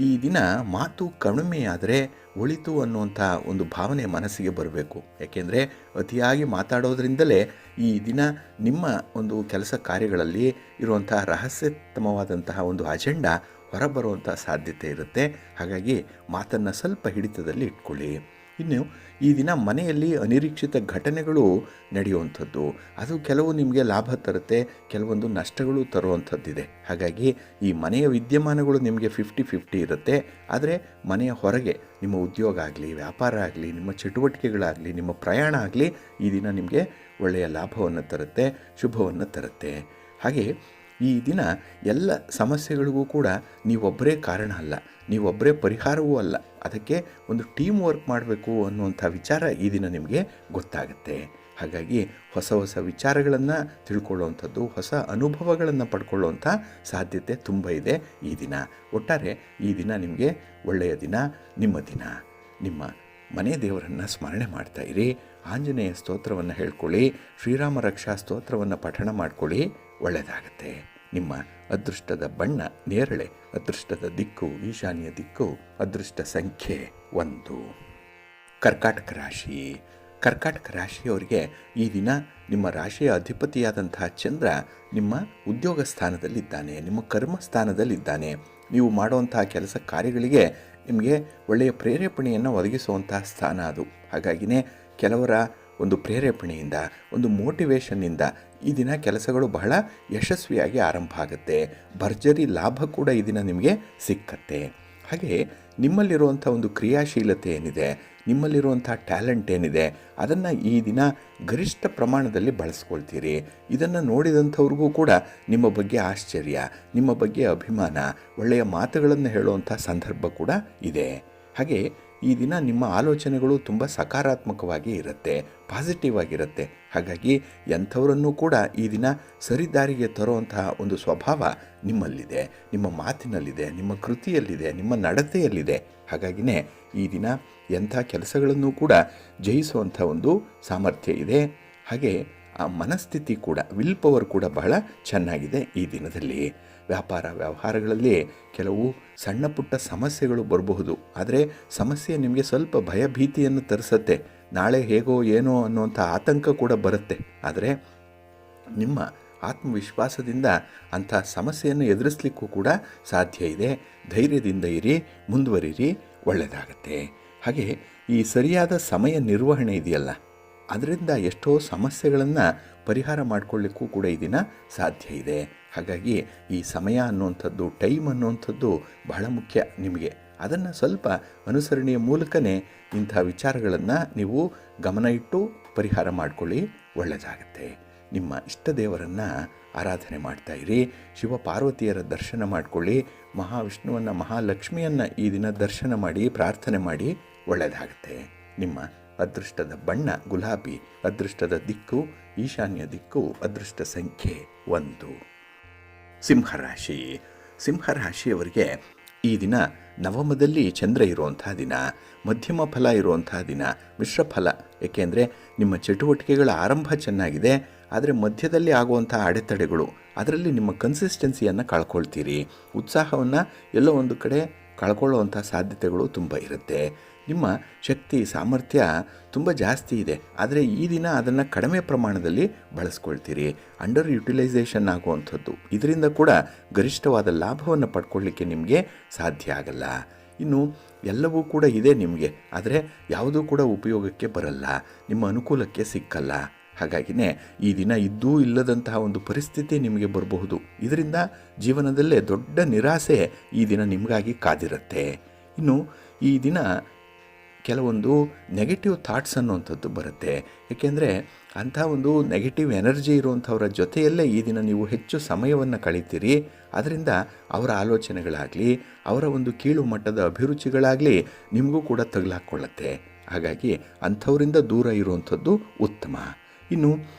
ಈ ದಿನ ಮಾತು ಕಡಿಮೆಯಾದರೆ ಒಳಿತು ಅನ್ನುವಂಥ ಒಂದು ಭಾವನೆ ಮನಸ್ಸಿಗೆ ಬರಬೇಕು. ಏಕೆಂದರೆ ಅತಿಯಾಗಿ ಮಾತಾಡೋದ್ರಿಂದಲೇ ಈ ದಿನ ನಿಮ್ಮ ಒಂದು ಕೆಲಸ ಕಾರ್ಯಗಳಲ್ಲಿ ಇರುವಂಥ ರಹಸ್ಯತಮವಾದಂತಹ ಒಂದು ಅಜೆಂಡಾ ಹೊರಬರುವಂಥ ಸಾಧ್ಯತೆ ಇರುತ್ತೆ. ಹಾಗಾಗಿ ಮಾತನ್ನು ಸ್ವಲ್ಪ ಹಿಡಿತದಲ್ಲಿ ಇಟ್ಕೊಳ್ಳಿ. ಇನ್ನು ಈ ದಿನ ಮನೆಯಲ್ಲಿ ಅನಿರೀಕ್ಷಿತ ಘಟನೆಗಳು ನಡೆಯುವಂಥದ್ದು, ಅದು ಕೆಲವು ನಿಮಗೆ ಲಾಭ ತರುತ್ತೆ, ಕೆಲವೊಂದು ನಷ್ಟಗಳು ತರುವಂಥದ್ದಿದೆ. ಹಾಗಾಗಿ ಈ ಮನೆಯ ವಿದ್ಯಮಾನಗಳು ನಿಮಗೆ 50-50 ಇರುತ್ತೆ. ಆದರೆ ಮನೆಯ ಹೊರಗೆ ನಿಮ್ಮ ಉದ್ಯೋಗ ಆಗಲಿ, ವ್ಯಾಪಾರ ಆಗಲಿ, ನಿಮ್ಮ ಚಟುವಟಿಕೆಗಳಾಗಲಿ, ನಿಮ್ಮ ಪ್ರಯಾಣ ಆಗಲಿ ಈ ದಿನ ನಿಮಗೆ ಒಳ್ಳೆಯ ಲಾಭವನ್ನು ತರುತ್ತೆ, ಶುಭವನ್ನು ತರುತ್ತೆ. ಹಾಗೆ ಈ ದಿನ ಎಲ್ಲ ಸಮಸ್ಯೆಗಳಿಗೂ ಕೂಡ ನೀವೊಬ್ಬರೇ ಕಾರಣ ಅಲ್ಲ, ನೀವೊಬ್ಬರೇ ಪರಿಹಾರವೂ ಅಲ್ಲ. ಅದಕ್ಕೆ ಒಂದು ಟೀಮ್ ವರ್ಕ್ ಮಾಡಬೇಕು ಅನ್ನುವಂಥ ವಿಚಾರ ಈ ದಿನ ನಿಮಗೆ ಗೊತ್ತಾಗುತ್ತೆ. ಹಾಗಾಗಿ ಹೊಸ ಹೊಸ ವಿಚಾರಗಳನ್ನು ತಿಳ್ಕೊಳ್ಳುವಂಥದ್ದು, ಹೊಸ ಅನುಭವಗಳನ್ನು ಪಡ್ಕೊಳ್ಳುವಂಥ ಸಾಧ್ಯತೆ ತುಂಬ ಇದೆ ಈ ದಿನ. ಒಟ್ಟಾರೆ ಈ ದಿನ ನಿಮಗೆ ಒಳ್ಳೆಯ ದಿನ, ನಿಮ್ಮ ದಿನ. ನಿಮ್ಮ ಮನೆ ದೇವರನ್ನು ಸ್ಮರಣೆ ಮಾಡ್ತಾ ಇರಿ. ಆಂಜನೇಯ ಸ್ತೋತ್ರವನ್ನು ಹೇಳ್ಕೊಳ್ಳಿ, ಶ್ರೀರಾಮ ರಕ್ಷಾ ಸ್ತೋತ್ರವನ್ನು ಪಠಣ ಮಾಡ್ಕೊಳ್ಳಿ, ಒಳ್ಳೆಯದಾಗತ್ತೆ. ನಿಮ್ಮ ಅದೃಷ್ಟದ ಬಣ್ಣ ನೇರಳೆ, ಅದೃಷ್ಟದ ದಿಕ್ಕು ಈಶಾನ್ಯ ದಿಕ್ಕು, ಅದೃಷ್ಟ ಸಂಖ್ಯೆ 1. ಕರ್ಕಾಟಕ ರಾಶಿ. ಕರ್ಕಾಟಕ ರಾಶಿಯವರಿಗೆ ಈ ದಿನ ನಿಮ್ಮ ರಾಶಿಯ ಅಧಿಪತಿಯಾದಂತಹ ಚಂದ್ರ ನಿಮ್ಮ ಉದ್ಯೋಗ ಸ್ಥಾನದಲ್ಲಿದ್ದಾನೆ, ನಿಮ್ಮ ಕರ್ಮ ಸ್ಥಾನದಲ್ಲಿದ್ದಾನೆ. ನೀವು ಮಾಡುವಂತಹ ಕೆಲಸ ಕಾರ್ಯಗಳಿಗೆ ನಿಮಗೆ ಒಳ್ಳೆಯ ಪ್ರೇರೇಪಣೆಯನ್ನು ಒದಗಿಸುವಂತಹ ಸ್ಥಾನ ಅದು. ಹಾಗಾಗಿನೇ ಕೆಲವರ ಒಂದು ಪ್ರೇರೇಪಣೆಯಿಂದ, ಒಂದು ಮೋಟಿವೇಶನ್ನಿಂದ ಈ ದಿನ ಕೆಲಸಗಳು ಬಹಳ ಯಶಸ್ವಿಯಾಗಿ ಆರಂಭ ಆಗುತ್ತೆ. ಭರ್ಜರಿ ಲಾಭ ಕೂಡ ಈ ದಿನ ನಿಮಗೆ ಸಿಕ್ಕತ್ತೆ. ಹಾಗೆ ನಿಮ್ಮಲ್ಲಿರುವಂಥ ಒಂದು ಕ್ರಿಯಾಶೀಲತೆ ಏನಿದೆ, ನಿಮ್ಮಲ್ಲಿರುವಂಥ ಟ್ಯಾಲೆಂಟ್ ಏನಿದೆ, ಅದನ್ನು ಈ ದಿನ ಗರಿಷ್ಠ ಪ್ರಮಾಣದಲ್ಲಿ ಬಳಸ್ಕೊಳ್ತೀರಿ. ಇದನ್ನು ನೋಡಿದಂಥವ್ರಿಗೂ ಕೂಡ ನಿಮ್ಮ ಬಗ್ಗೆ ಆಶ್ಚರ್ಯ, ನಿಮ್ಮ ಬಗ್ಗೆ ಅಭಿಮಾನ, ಒಳ್ಳೆಯ ಮಾತುಗಳನ್ನು ಹೇಳುವಂಥ ಸಂದರ್ಭ ಕೂಡ ಇದೆ. ಹಾಗೆ ಈ ದಿನ ನಿಮ್ಮ ಆಲೋಚನೆಗಳು ತುಂಬ ಸಕಾರಾತ್ಮಕವಾಗಿ ಇರುತ್ತೆ, ಪಾಸಿಟಿವ್ ಆಗಿರುತ್ತೆ. ಹಾಗಾಗಿ ಎಂಥವರನ್ನೂ ಕೂಡ ಈ ದಿನ ಸರಿದಾರಿಗೆ ತರುವಂತಹ ಒಂದು ಸ್ವಭಾವ ನಿಮ್ಮಲ್ಲಿದೆ, ನಿಮ್ಮ ಮಾತಿನಲ್ಲಿದೆ, ನಿಮ್ಮ ಕೃತಿಯಲ್ಲಿದೆ, ನಿಮ್ಮ ನಡತೆಯಲ್ಲಿದೆ. ಹಾಗಾಗಿನೇ ಈ ದಿನ ಎಂಥ ಕೆಲಸಗಳನ್ನು ಕೂಡ ಜಯಿಸುವಂಥ ಒಂದು ಸಾಮರ್ಥ್ಯ ಇದೆ. ಹಾಗೆ ಆ ಮನಸ್ಥಿತಿ ಕೂಡ, ವಿಲ್ ಪವರ್ ಕೂಡ ಬಹಳ ಚೆನ್ನಾಗಿದೆ ಈ ದಿನದಲ್ಲಿ. ವ್ಯಾಪಾರ ವ್ಯವಹಾರಗಳಲ್ಲಿ ಕೆಲವು ಸಣ್ಣ ಪುಟ್ಟ ಸಮಸ್ಯೆಗಳು ಬರಬಹುದು. ಆದರೆ ಸಮಸ್ಯೆ ನಿಮಗೆ ಸ್ವಲ್ಪ ಭಯಭೀತಿಯನ್ನು ತರಿಸುತ್ತೆ. ನಾಳೆ ಹೇಗೋ ಏನೋ ಅನ್ನುವಂಥ ಆತಂಕ ಕೂಡ ಬರುತ್ತೆ. ಆದರೆ ನಿಮ್ಮ ಆತ್ಮವಿಶ್ವಾಸದಿಂದ ಅಂಥ ಸಮಸ್ಯೆಯನ್ನು ಎದುರಿಸಲಿಕ್ಕೂ ಕೂಡ ಸಾಧ್ಯ ಇದೆ. ಧೈರ್ಯದಿಂದ ಇರಿ, ಮುಂದುವರಿರಿ, ಒಳ್ಳೆಯದಾಗತ್ತೆ. ಹಾಗೆ ಈ ಸರಿಯಾದ ಸಮಯ ನಿರ್ವಹಣೆ ಇದೆಯಲ್ಲ, ಅದರಿಂದ ಎಷ್ಟೋ ಸಮಸ್ಯೆಗಳನ್ನು ಪರಿಹಾರ ಮಾಡಿಕೊಳ್ಳಿಕ್ಕೂ ಕೂಡ ಈ ದಿನ ಸಾಧ್ಯ ಇದೆ. ಹಾಗಾಗಿ ಈ ಸಮಯ ಅನ್ನುವಂಥದ್ದು, ಟೈಮ್ ಅನ್ನುವಂಥದ್ದು ಬಹಳ ಮುಖ್ಯ ನಿಮಗೆ. ಅದನ್ನು ಸ್ವಲ್ಪ ಅನುಸರಣೆಯ ಮೂಲಕನೇ ಇಂಥ ವಿಚಾರಗಳನ್ನು ನೀವು ಗಮನ ಇಟ್ಟು ಪರಿಹಾರ ಮಾಡಿಕೊಳ್ಳಿ, ಒಳ್ಳೆಯದಾಗತ್ತೆ. ನಿಮ್ಮ ಇಷ್ಟ ದೇವರನ್ನು ಆರಾಧನೆ ಮಾಡ್ತಾಯಿರಿ. ಶಿವ ಪಾರ್ವತಿಯರ ದರ್ಶನ ಮಾಡಿಕೊಳ್ಳಿ. ಮಹಾವಿಷ್ಣುವನ್ನು, ಮಹಾಲಕ್ಷ್ಮಿಯನ್ನು ಈ ದಿನ ದರ್ಶನ ಮಾಡಿ ಪ್ರಾರ್ಥನೆ ಮಾಡಿ, ಒಳ್ಳೆಯದಾಗತ್ತೆ. ನಿಮ್ಮ ಅದೃಷ್ಟದ ಬಣ್ಣ ಗುಲಾಬಿ, ಅದೃಷ್ಟದ ದಿಕ್ಕು ಈಶಾನ್ಯ ದಿಕ್ಕು, ಅದೃಷ್ಟ ಸಂಖ್ಯೆ 1. ಸಿಂಹರಾಶಿ. ಸಿಂಹರಾಶಿಯವರಿಗೆ ಈ ದಿನ ನವಮದಲ್ಲಿ ಚಂದ್ರ ಇರುವಂಥ ದಿನ, ಮಧ್ಯಮ ಫಲ ಇರುವಂಥ ದಿನ, ಮಿಶ್ರ ಫಲ. ಏಕೆಂದರೆ ನಿಮ್ಮ ಚಟುವಟಿಕೆಗಳ ಆರಂಭ ಚೆನ್ನಾಗಿದೆ, ಆದರೆ ಮಧ್ಯದಲ್ಲಿ ಆಗುವಂಥ ಅಡೆತಡೆಗಳು, ಅದರಲ್ಲಿ ನಿಮ್ಮ ಕನ್ಸಿಸ್ಟೆನ್ಸಿಯನ್ನು ಕಳ್ಕೊಳ್ತೀರಿ. ಉತ್ಸಾಹವನ್ನು ಎಲ್ಲೋ ಒಂದು ಕಡೆ ಕಳ್ಕೊಳ್ಳುವಂಥ ಸಾಧ್ಯತೆಗಳು ತುಂಬ ಇರುತ್ತೆ. ನಿಮ್ಮ ಶಕ್ತಿ ಸಾಮರ್ಥ್ಯ ತುಂಬ ಜಾಸ್ತಿ ಇದೆ, ಆದರೆ ಈ ದಿನ ಅದನ್ನು ಕಡಿಮೆ ಪ್ರಮಾಣದಲ್ಲಿ ಬಳಸ್ಕೊಳ್ತೀರಿ. ಅಂಡರ್ ಯುಟಿಲೈಸೇಷನ್ ಆಗುವಂಥದ್ದು, ಇದರಿಂದ ಕೂಡ ಗರಿಷ್ಠವಾದ ಲಾಭವನ್ನು ಪಡ್ಕೊಳ್ಳಿಕ್ಕೆ ನಿಮಗೆ ಸಾಧ್ಯ ಆಗಲ್ಲ. ಇನ್ನು ಎಲ್ಲವೂ ಕೂಡ ಇದೆ ನಿಮಗೆ, ಆದರೆ ಯಾವುದೂ ಕೂಡ ಉಪಯೋಗಕ್ಕೆ ಬರಲ್ಲ, ನಿಮ್ಮ ಅನುಕೂಲಕ್ಕೆ ಸಿಕ್ಕಲ್ಲ. ಹಾಗಾಗಿನೇ ಈ ದಿನ ಇದ್ದೂ ಇಲ್ಲದಂತಹ ಒಂದು ಪರಿಸ್ಥಿತಿ ನಿಮಗೆ ಬರಬಹುದು. ಇದರಿಂದ ಜೀವನದಲ್ಲೇ ದೊಡ್ಡ ನಿರಾಸೆ ಈ ದಿನ ನಿಮಗಾಗಿ ಕಾದಿರುತ್ತೆ. ಇನ್ನು ಈ ದಿನ ಕೆಲವೊಂದು ನೆಗೆಟಿವ್ ಥಾಟ್ಸ್ ಅನ್ನುವಂಥದ್ದು ಬರುತ್ತೆ. ಏಕೆಂದರೆ ಅಂಥ ಒಂದು ನೆಗೆಟಿವ್ ಎನರ್ಜಿ ಇರುವಂಥವರ ಜೊತೆಯಲ್ಲೇ ಈ ದಿನ ನೀವು ಹೆಚ್ಚು ಸಮಯವನ್ನು ಕಳೀತೀರಿ. ಅದರಿಂದ ಅವರ ಆಲೋಚನೆಗಳಾಗಲಿ, ಅವರ ಒಂದು ಕೀಳು ಮಟ್ಟದ ಅಭಿರುಚಿಗಳಾಗಲಿ ನಿಮಗೂ ಕೂಡ ತಗಲಾಕೊಳ್ಳುತ್ತೆ. ಹಾಗಾಗಿ ಅಂಥವರಿಂದ ದೂರ ಇರುವಂಥದ್ದು ಉತ್ತಮ. ಇನ್ನು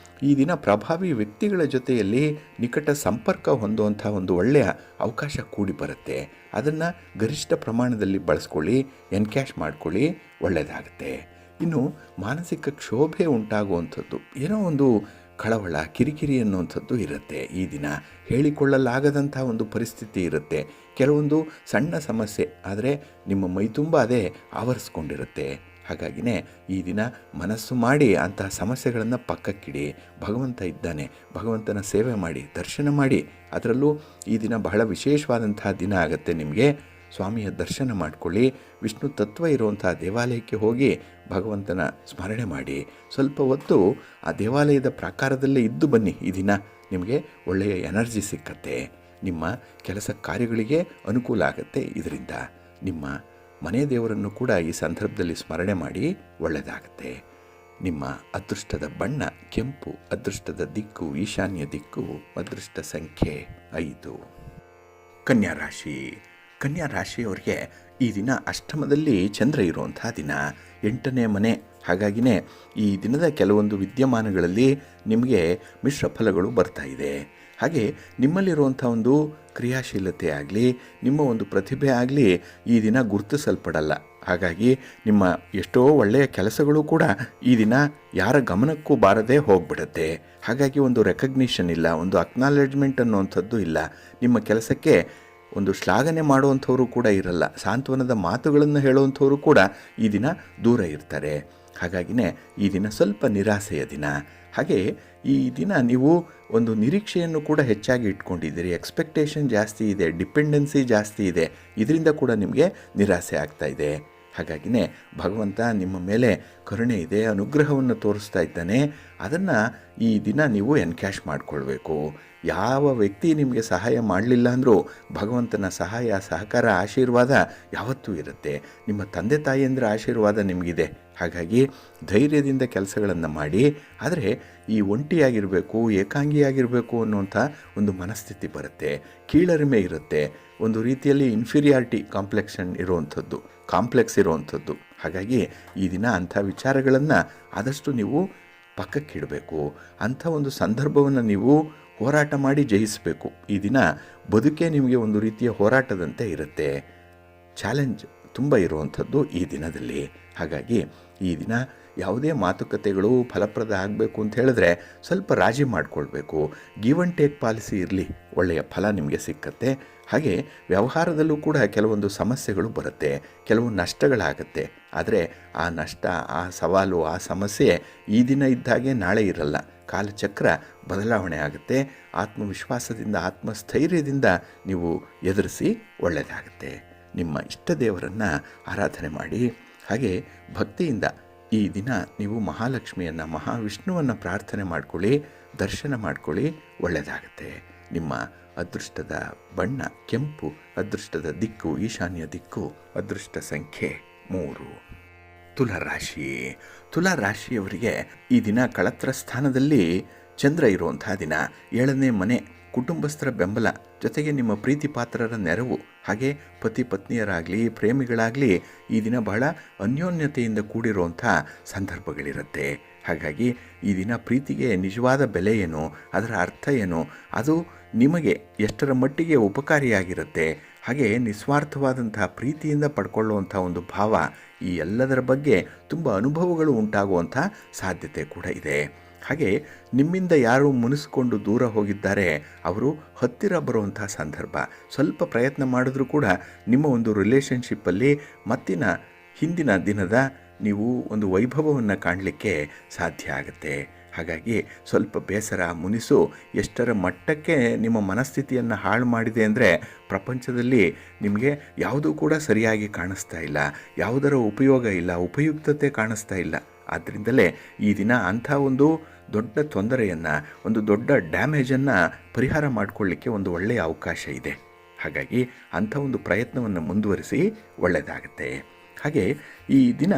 ಈ ದಿನ ಪ್ರಭಾವಿ ವ್ಯಕ್ತಿಗಳ ಜೊತೆಯಲ್ಲಿ ನಿಕಟ ಸಂಪರ್ಕ ಹೊಂದುವಂಥ ಒಂದು ಒಳ್ಳೆಯ ಅವಕಾಶ ಕೂಡಿ ಬರುತ್ತೆ. ಅದನ್ನು ಗರಿಷ್ಠ ಪ್ರಮಾಣದಲ್ಲಿ ಬಳಸ್ಕೊಳ್ಳಿ, ಎನ್ಕ್ಯಾಶ್ ಮಾಡ್ಕೊಳ್ಳಿ, ಒಳ್ಳೆಯದಾಗುತ್ತೆ. ಇನ್ನು ಮಾನಸಿಕ ಕ್ಷೋಭೆ ಉಂಟಾಗುವಂಥದ್ದು, ಏನೋ ಒಂದು ಕಳವಳ, ಕಿರಿಕಿರಿ ಅನ್ನುವಂಥದ್ದು ಇರುತ್ತೆ. ಈ ದಿನ ಹೇಳಿಕೊಳ್ಳಲಾಗದಂಥ ಒಂದು ಪರಿಸ್ಥಿತಿ ಇರುತ್ತೆ. ಕೆಲವೊಂದು ಸಣ್ಣ ಸಮಸ್ಯೆ, ಆದರೆ ನಿಮ್ಮ ಮೈತುಂಬ ಅದೇ ಆವರಿಸ್ಕೊಂಡಿರುತ್ತೆ. ಹಾಗಾಗಿನೇ ಈ ದಿನ ಮನಸ್ಸು ಮಾಡಿ ಅಂತಹ ಸಮಸ್ಯೆಗಳನ್ನು ಪಕ್ಕಕ್ಕಿಡಿ. ಭಗವಂತ ಇದ್ದಾನೆ, ಭಗವಂತನ ಸೇವೆ ಮಾಡಿ, ದರ್ಶನ ಮಾಡಿ. ಅದರಲ್ಲೂ ಈ ದಿನ ಬಹಳ ವಿಶೇಷವಾದಂತಹ ದಿನ ಆಗುತ್ತೆ ನಿಮಗೆ. ಸ್ವಾಮಿಯ ದರ್ಶನ ಮಾಡಿಕೊಳ್ಳಿ. ವಿಷ್ಣು ತತ್ವ ಇರುವಂಥ ದೇವಾಲಯಕ್ಕೆ ಹೋಗಿ ಭಗವಂತನ ಸ್ಮರಣೆ ಮಾಡಿ. ಸ್ವಲ್ಪ ಹೊತ್ತು ಆ ದೇವಾಲಯದ ಪ್ರಾಕಾರದಲ್ಲೇ ಇದ್ದು ಬನ್ನಿ. ಈ ದಿನ ನಿಮಗೆ ಒಳ್ಳೆಯ ಎನರ್ಜಿ ಸಿಕ್ಕತ್ತೆ. ನಿಮ್ಮ ಕೆಲಸ ಕಾರ್ಯಗಳಿಗೆ ಅನುಕೂಲ ಆಗುತ್ತೆ. ಇದರಿಂದ ನಿಮ್ಮ ಮನೆ ದೇವರನ್ನು ಕೂಡ ಈ ಸಂದರ್ಭದಲ್ಲಿ ಸ್ಮರಣೆ ಮಾಡಿ, ಒಳ್ಳೆಯದಾಗುತ್ತೆ. ನಿಮ್ಮ ಅದೃಷ್ಟದ ಬಣ್ಣ ಕೆಂಪು, ಅದೃಷ್ಟದ ದಿಕ್ಕು ಈಶಾನ್ಯ ದಿಕ್ಕು, ಅದೃಷ್ಟ ಸಂಖ್ಯೆ 5. ಕನ್ಯಾ ರಾಶಿ. ಕನ್ಯಾ ರಾಶಿಯವರಿಗೆ ಈ ದಿನ ಅಷ್ಟಮದಲ್ಲಿ ಚಂದ್ರ ಇರುವಂಥ ದಿನ, 8ನೇ ಮನೆ. ಹಾಗಾಗಿನೇ ಈ ದಿನದ ಕೆಲವೊಂದು ವಿದ್ಯಮಾನಗಳಲ್ಲಿ ನಿಮಗೆ ಮಿಶ್ರ ಫಲಗಳು ಬರ್ತಾ ಇದೆ. ಹಾಗೆ ನಿಮ್ಮಲ್ಲಿರುವಂಥ ಒಂದು ಕ್ರಿಯಾಶೀಲತೆ ಆಗಲಿ, ನಿಮ್ಮ ಒಂದು ಪ್ರತಿಭೆ ಆಗಲಿ ಈ ದಿನ ಗುರುತಿಸಲ್ಪಡಲ್ಲ. ಹಾಗಾಗಿ ನಿಮ್ಮ ಎಷ್ಟೋ ಒಳ್ಳೆಯ ಕೆಲಸಗಳು ಕೂಡ ಈ ದಿನ ಯಾರ ಗಮನಕ್ಕೂ ಬಾರದೆ ಹೋಗ್ಬಿಡುತ್ತೆ. ಹಾಗಾಗಿ ಒಂದು ರೆಕಗ್ನಿಷನ್ ಇಲ್ಲ, ಒಂದು ಅಕ್ನಾಲೆಜ್ಮೆಂಟ್ ಅನ್ನುವಂಥದ್ದು ಇಲ್ಲ. ನಿಮ್ಮ ಕೆಲಸಕ್ಕೆ ಒಂದು ಶ್ಲಾಘನೆ ಮಾಡುವಂಥವರು ಕೂಡ ಇರಲ್ಲ. ಸಾಂತ್ವನದ ಮಾತುಗಳನ್ನು ಹೇಳುವಂಥವರು ಕೂಡ ಈ ದಿನ ದೂರ ಇರ್ತಾರೆ. ಹಾಗಾಗಿನೇ ಈ ದಿನ ಸ್ವಲ್ಪ ನಿರಾಸೆಯ ದಿನ. ಹಾಗೆ ಈ ದಿನ ನೀವು ಒಂದು ನಿರೀಕ್ಷೆಯನ್ನು ಕೂಡ ಹೆಚ್ಚಾಗಿ ಇಟ್ಕೊಂಡಿದ್ದೀರಿ. ಎಕ್ಸ್ಪೆಕ್ಟೇಷನ್ ಜಾಸ್ತಿ ಇದೆ, ಡಿಪೆಂಡೆನ್ಸಿ ಜಾಸ್ತಿ ಇದೆ. ಇದರಿಂದ ಕೂಡ ನಿಮಗೆ ನಿರಾಸೆ ಆಗ್ತಾ ಇದೆ. ಹಾಗಾಗಿನೇ ಭಗವಂತ ನಿಮ್ಮ ಮೇಲೆ ಕರುಣೆ ಇದೆ, ಅನುಗ್ರಹವನ್ನು ತೋರಿಸ್ತಾ ಇದ್ದಾನೆ. ಅದನ್ನು ಈ ದಿನ ನೀವು ಎನ್ಕ್ಯಾಶ್ ಮಾಡಿಕೊಳ್ಬೇಕು. ಯಾವ ವ್ಯಕ್ತಿ ನಿಮಗೆ ಸಹಾಯ ಮಾಡಲಿಲ್ಲ ಅಂದರೂ ಭಗವಂತನ ಸಹಾಯ, ಸಹಕಾರ, ಆಶೀರ್ವಾದ ಯಾವತ್ತೂ ಇರುತ್ತೆ. ನಿಮ್ಮ ತಂದೆ ತಾಯಿಯಂದ್ರ ಆಶೀರ್ವಾದ ನಿಮಗಿದೆ. ಹಾಗಾಗಿ ಧೈರ್ಯದಿಂದ ಕೆಲಸಗಳನ್ನು ಮಾಡಿ. ಆದರೆ ಈ ಒಂಟಿಯಾಗಿರಬೇಕು, ಏಕಾಂಗಿಯಾಗಿರಬೇಕು ಅನ್ನುವಂಥ ಒಂದು ಮನಸ್ಥಿತಿ ಬರುತ್ತೆ. ಕೀಳರಿಮೆ ಇರುತ್ತೆ, ಒಂದು ರೀತಿಯಲ್ಲಿ ಇನ್ಫೀರಿಯಾರಿಟಿ ಕಾಂಪ್ಲೆಕ್ಸ್ ಇರುವಂಥದ್ದು. ಹಾಗಾಗಿ ಈ ದಿನ ಅಂಥ ವಿಚಾರಗಳನ್ನು ಆದಷ್ಟು ನೀವು ಪಕ್ಕಕ್ಕಿಡಬೇಕು. ಅಂಥ ಒಂದು ಸಂದರ್ಭವನ್ನು ನೀವು ಹೋರಾಟ ಮಾಡಿ ಜಯಿಸಬೇಕು. ಈ ದಿನ ಬದುಕೇ ನಿಮಗೆ ಒಂದು ರೀತಿಯ ಹೋರಾಟದಂತೆ ಇರುತ್ತೆ. ಚಾಲೆಂಜ್ ತುಂಬ ಇರುವಂಥದ್ದು ಈ ದಿನದಲ್ಲಿ. ಹಾಗಾಗಿ ಈ ದಿನ ಯಾವುದೇ ಮಾತುಕತೆಗಳು ಫಲಪ್ರದ ಆಗಬೇಕು ಅಂತ ಹೇಳಿದ್ರೆ ಸ್ವಲ್ಪ ರಾಜಿ ಮಾಡಿಕೊಳ್ಬೇಕು. ಗಿವ್ ಆ್ಯಂಡ್ ಟೇಕ್ ಪಾಲಿಸಿ ಇರಲಿ, ಒಳ್ಳೆಯ ಫಲ ನಿಮಗೆ ಸಿಕ್ಕತ್ತೆ. ಹಾಗೆ ವ್ಯವಹಾರದಲ್ಲೂ ಕೂಡ ಕೆಲವೊಂದು ಸಮಸ್ಯೆಗಳು ಬರುತ್ತೆ, ಕೆಲವು ನಷ್ಟಗಳಾಗತ್ತೆ. ಆದರೆ ಆ ನಷ್ಟ, ಆ ಸವಾಲು, ಆ ಸಮಸ್ಯೆ ಈ ದಿನ ಇದ್ದಾಗೆ ನಾಳೆ ಇರಲ್ಲ. ಕಾಲಚಕ್ರ ಬದಲಾವಣೆ ಆಗುತ್ತೆ. ಆತ್ಮವಿಶ್ವಾಸದಿಂದ, ಆತ್ಮಸ್ಥೈರ್ಯದಿಂದ ನೀವು ಎದುರಿಸಿ, ಒಳ್ಳೆಯದಾಗುತ್ತೆ. ನಿಮ್ಮ ಇಷ್ಟ ದೇವರನ್ನು ಆರಾಧನೆ ಮಾಡಿ. ಹಾಗೆ ಭಕ್ತಿಯಿಂದ ಈ ದಿನ ನೀವು ಮಹಾಲಕ್ಷ್ಮಿಯನ್ನು, ಮಹಾವಿಷ್ಣುವನ್ನು ಪ್ರಾರ್ಥನೆ ಮಾಡ್ಕೊಳ್ಳಿ, ದರ್ಶನ ಮಾಡ್ಕೊಳ್ಳಿ, ಒಳ್ಳೆಯದಾಗುತ್ತೆ. ನಿಮ್ಮ ಅದೃಷ್ಟದ ಬಣ್ಣ ಕೆಂಪು, ಅದೃಷ್ಟದ ದಿಕ್ಕು ಈಶಾನ್ಯ ದಿಕ್ಕು, ಅದೃಷ್ಟ ಸಂಖ್ಯೆ 3. ತುಲಾರಾಶಿ. ತುಲಾರಾಶಿಯವರಿಗೆ ಈ ದಿನ ಕಳತ್ರ ಸ್ಥಾನದಲ್ಲಿ ಚಂದ್ರ ಇರುವಂತಹ ದಿನ. 7ನೇ ಮನೆ, ಕುಟುಂಬಸ್ಥರ ಬೆಂಬಲ, ಜೊತೆಗೆ ನಿಮ್ಮ ಪ್ರೀತಿ ಪಾತ್ರರ ನೆರವು, ಹಾಗೆ ಪತಿ ಪತ್ನಿಯರಾಗಲಿ ಪ್ರೇಮಿಗಳಾಗಲಿ ಈ ದಿನ ಬಹಳ ಅನ್ಯೋನ್ಯತೆಯಿಂದ ಕೂಡಿರುವಂಥ ಸಂದರ್ಭಗಳಿರುತ್ತೆ. ಹಾಗಾಗಿ ಈ ದಿನ ಪ್ರೀತಿಗೆ ನಿಜವಾದ ಬೆಲೆ ಏನು, ಅದರ ಅರ್ಥ ಏನು, ಅದು ನಿಮಗೆ ಎಷ್ಟರ ಮಟ್ಟಿಗೆ ಉಪಕಾರಿಯಾಗಿರುತ್ತೆ, ಹಾಗೆ ನಿಸ್ವಾರ್ಥವಾದಂತಹ ಪ್ರೀತಿಯಿಂದ ಪಡ್ಕೊಳ್ಳುವಂಥ ಒಂದು ಭಾವ, ಈ ಎಲ್ಲದರ ಬಗ್ಗೆ ತುಂಬ ಅನುಭವಗಳು ಉಂಟಾಗುವಂಥ ಸಾಧ್ಯತೆ ಕೂಡ ಇದೆ. ಹಾಗೆ ನಿಮ್ಮಿಂದ ಯಾರು ಮುನಿಸ್ಕೊಂಡು ದೂರ ಹೋಗಿದ್ದಾರೆ ಅವರು ಹತ್ತಿರ ಬರುವಂಥ ಸಂದರ್ಭ. ಸ್ವಲ್ಪ ಪ್ರಯತ್ನ ಮಾಡಿದ್ರೂ ಕೂಡ ನಿಮ್ಮ ಒಂದು ರಿಲೇಷನ್ಶಿಪ್ಪಲ್ಲಿ ಹಿಂದಿನ ದಿನದ ನೀವು ಒಂದು ವೈಭವವನ್ನು ಕಾಣಲಿಕ್ಕೆ ಸಾಧ್ಯ ಆಗುತ್ತೆ. ಹಾಗಾಗಿ ಸ್ವಲ್ಪ ಬೇಸರ, ಮುನಿಸು ಎಷ್ಟರ ಮಟ್ಟಕ್ಕೆ ನಿಮ್ಮ ಮನಸ್ಥಿತಿಯನ್ನು ಹಾಳು ಮಾಡಿದೆ ಅಂದರೆ ಪ್ರಪಂಚದಲ್ಲಿ ನಿಮಗೆ ಯಾವುದೂ ಕೂಡ ಸರಿಯಾಗಿ ಕಾಣಿಸ್ತಾ ಇಲ್ಲ, ಯಾವುದರ ಉಪಯೋಗ ಇಲ್ಲ, ಉಪಯುಕ್ತತೆ ಕಾಣಿಸ್ತಾ ಇಲ್ಲ. ಆದ್ದರಿಂದಲೇ ಈ ದಿನ ಅಂಥ ಒಂದು ದೊಡ್ಡ ತೊಂದರೆಯನ್ನು, ಒಂದು ದೊಡ್ಡ ಡ್ಯಾಮೇಜನ್ನು ಪರಿಹಾರ ಮಾಡಿಕೊಳ್ಳಿಕ್ಕೆ ಒಂದು ಒಳ್ಳೆಯ ಅವಕಾಶ ಇದೆ. ಹಾಗಾಗಿ ಅಂಥ ಒಂದು ಪ್ರಯತ್ನವನ್ನು ಮುಂದುವರಿಸಿ, ಒಳ್ಳೆಯದಾಗುತ್ತೆ. ಹಾಗೆ ಈ ದಿನ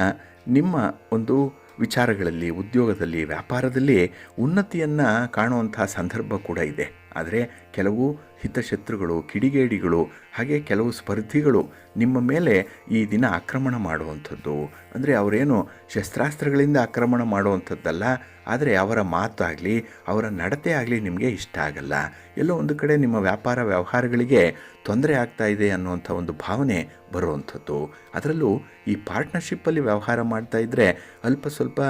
ನಿಮ್ಮ ಒಂದು ವಿಚಾರಗಳಲ್ಲಿ, ಉದ್ಯೋಗದಲ್ಲಿ, ವ್ಯಾಪಾರದಲ್ಲಿ ಉನ್ನತಿಯನ್ನು ಕಾಣುವಂಥ ಸಂದರ್ಭ ಕೂಡ ಇದೆ. ಆದರೆ ಕೆಲವು ಹಿತಶತ್ರುಗಳು, ಕಿಡಿಗೇಡಿಗಳು, ಹಾಗೆ ಕೆಲವು ಸ್ಪರ್ಧಿಗಳು ನಿಮ್ಮ ಮೇಲೆ ಈ ದಿನ ಆಕ್ರಮಣ ಮಾಡುವಂಥದ್ದು. ಅಂದರೆ ಅವರೇನು ಶಸ್ತ್ರಾಸ್ತ್ರಗಳಿಂದ ಆಕ್ರಮಣ ಮಾಡುವಂಥದ್ದಲ್ಲ, ಆದರೆ ಅವರ ಮಾತಾಗಲಿ ಅವರ ನಡತೆ ಆಗಲಿ ನಿಮಗೆ ಇಷ್ಟ ಆಗಲ್ಲ. ಎಲ್ಲೋ ಒಂದು ಕಡೆ ನಿಮ್ಮ ವ್ಯಾಪಾರ ವ್ಯವಹಾರಗಳಿಗೆ ತೊಂದರೆ ಆಗ್ತಾ ಇದೆ ಅನ್ನುವಂಥ ಒಂದು ಭಾವನೆ ಬರುವಂಥದ್ದು. ಅದರಲ್ಲೂ ಈ ಪಾರ್ಟ್ನರ್ಶಿಪ್ಪಲ್ಲಿ ವ್ಯವಹಾರ ಮಾಡ್ತಾ ಇದ್ದರೆ ಅಲ್ಪ ಸ್ವಲ್ಪ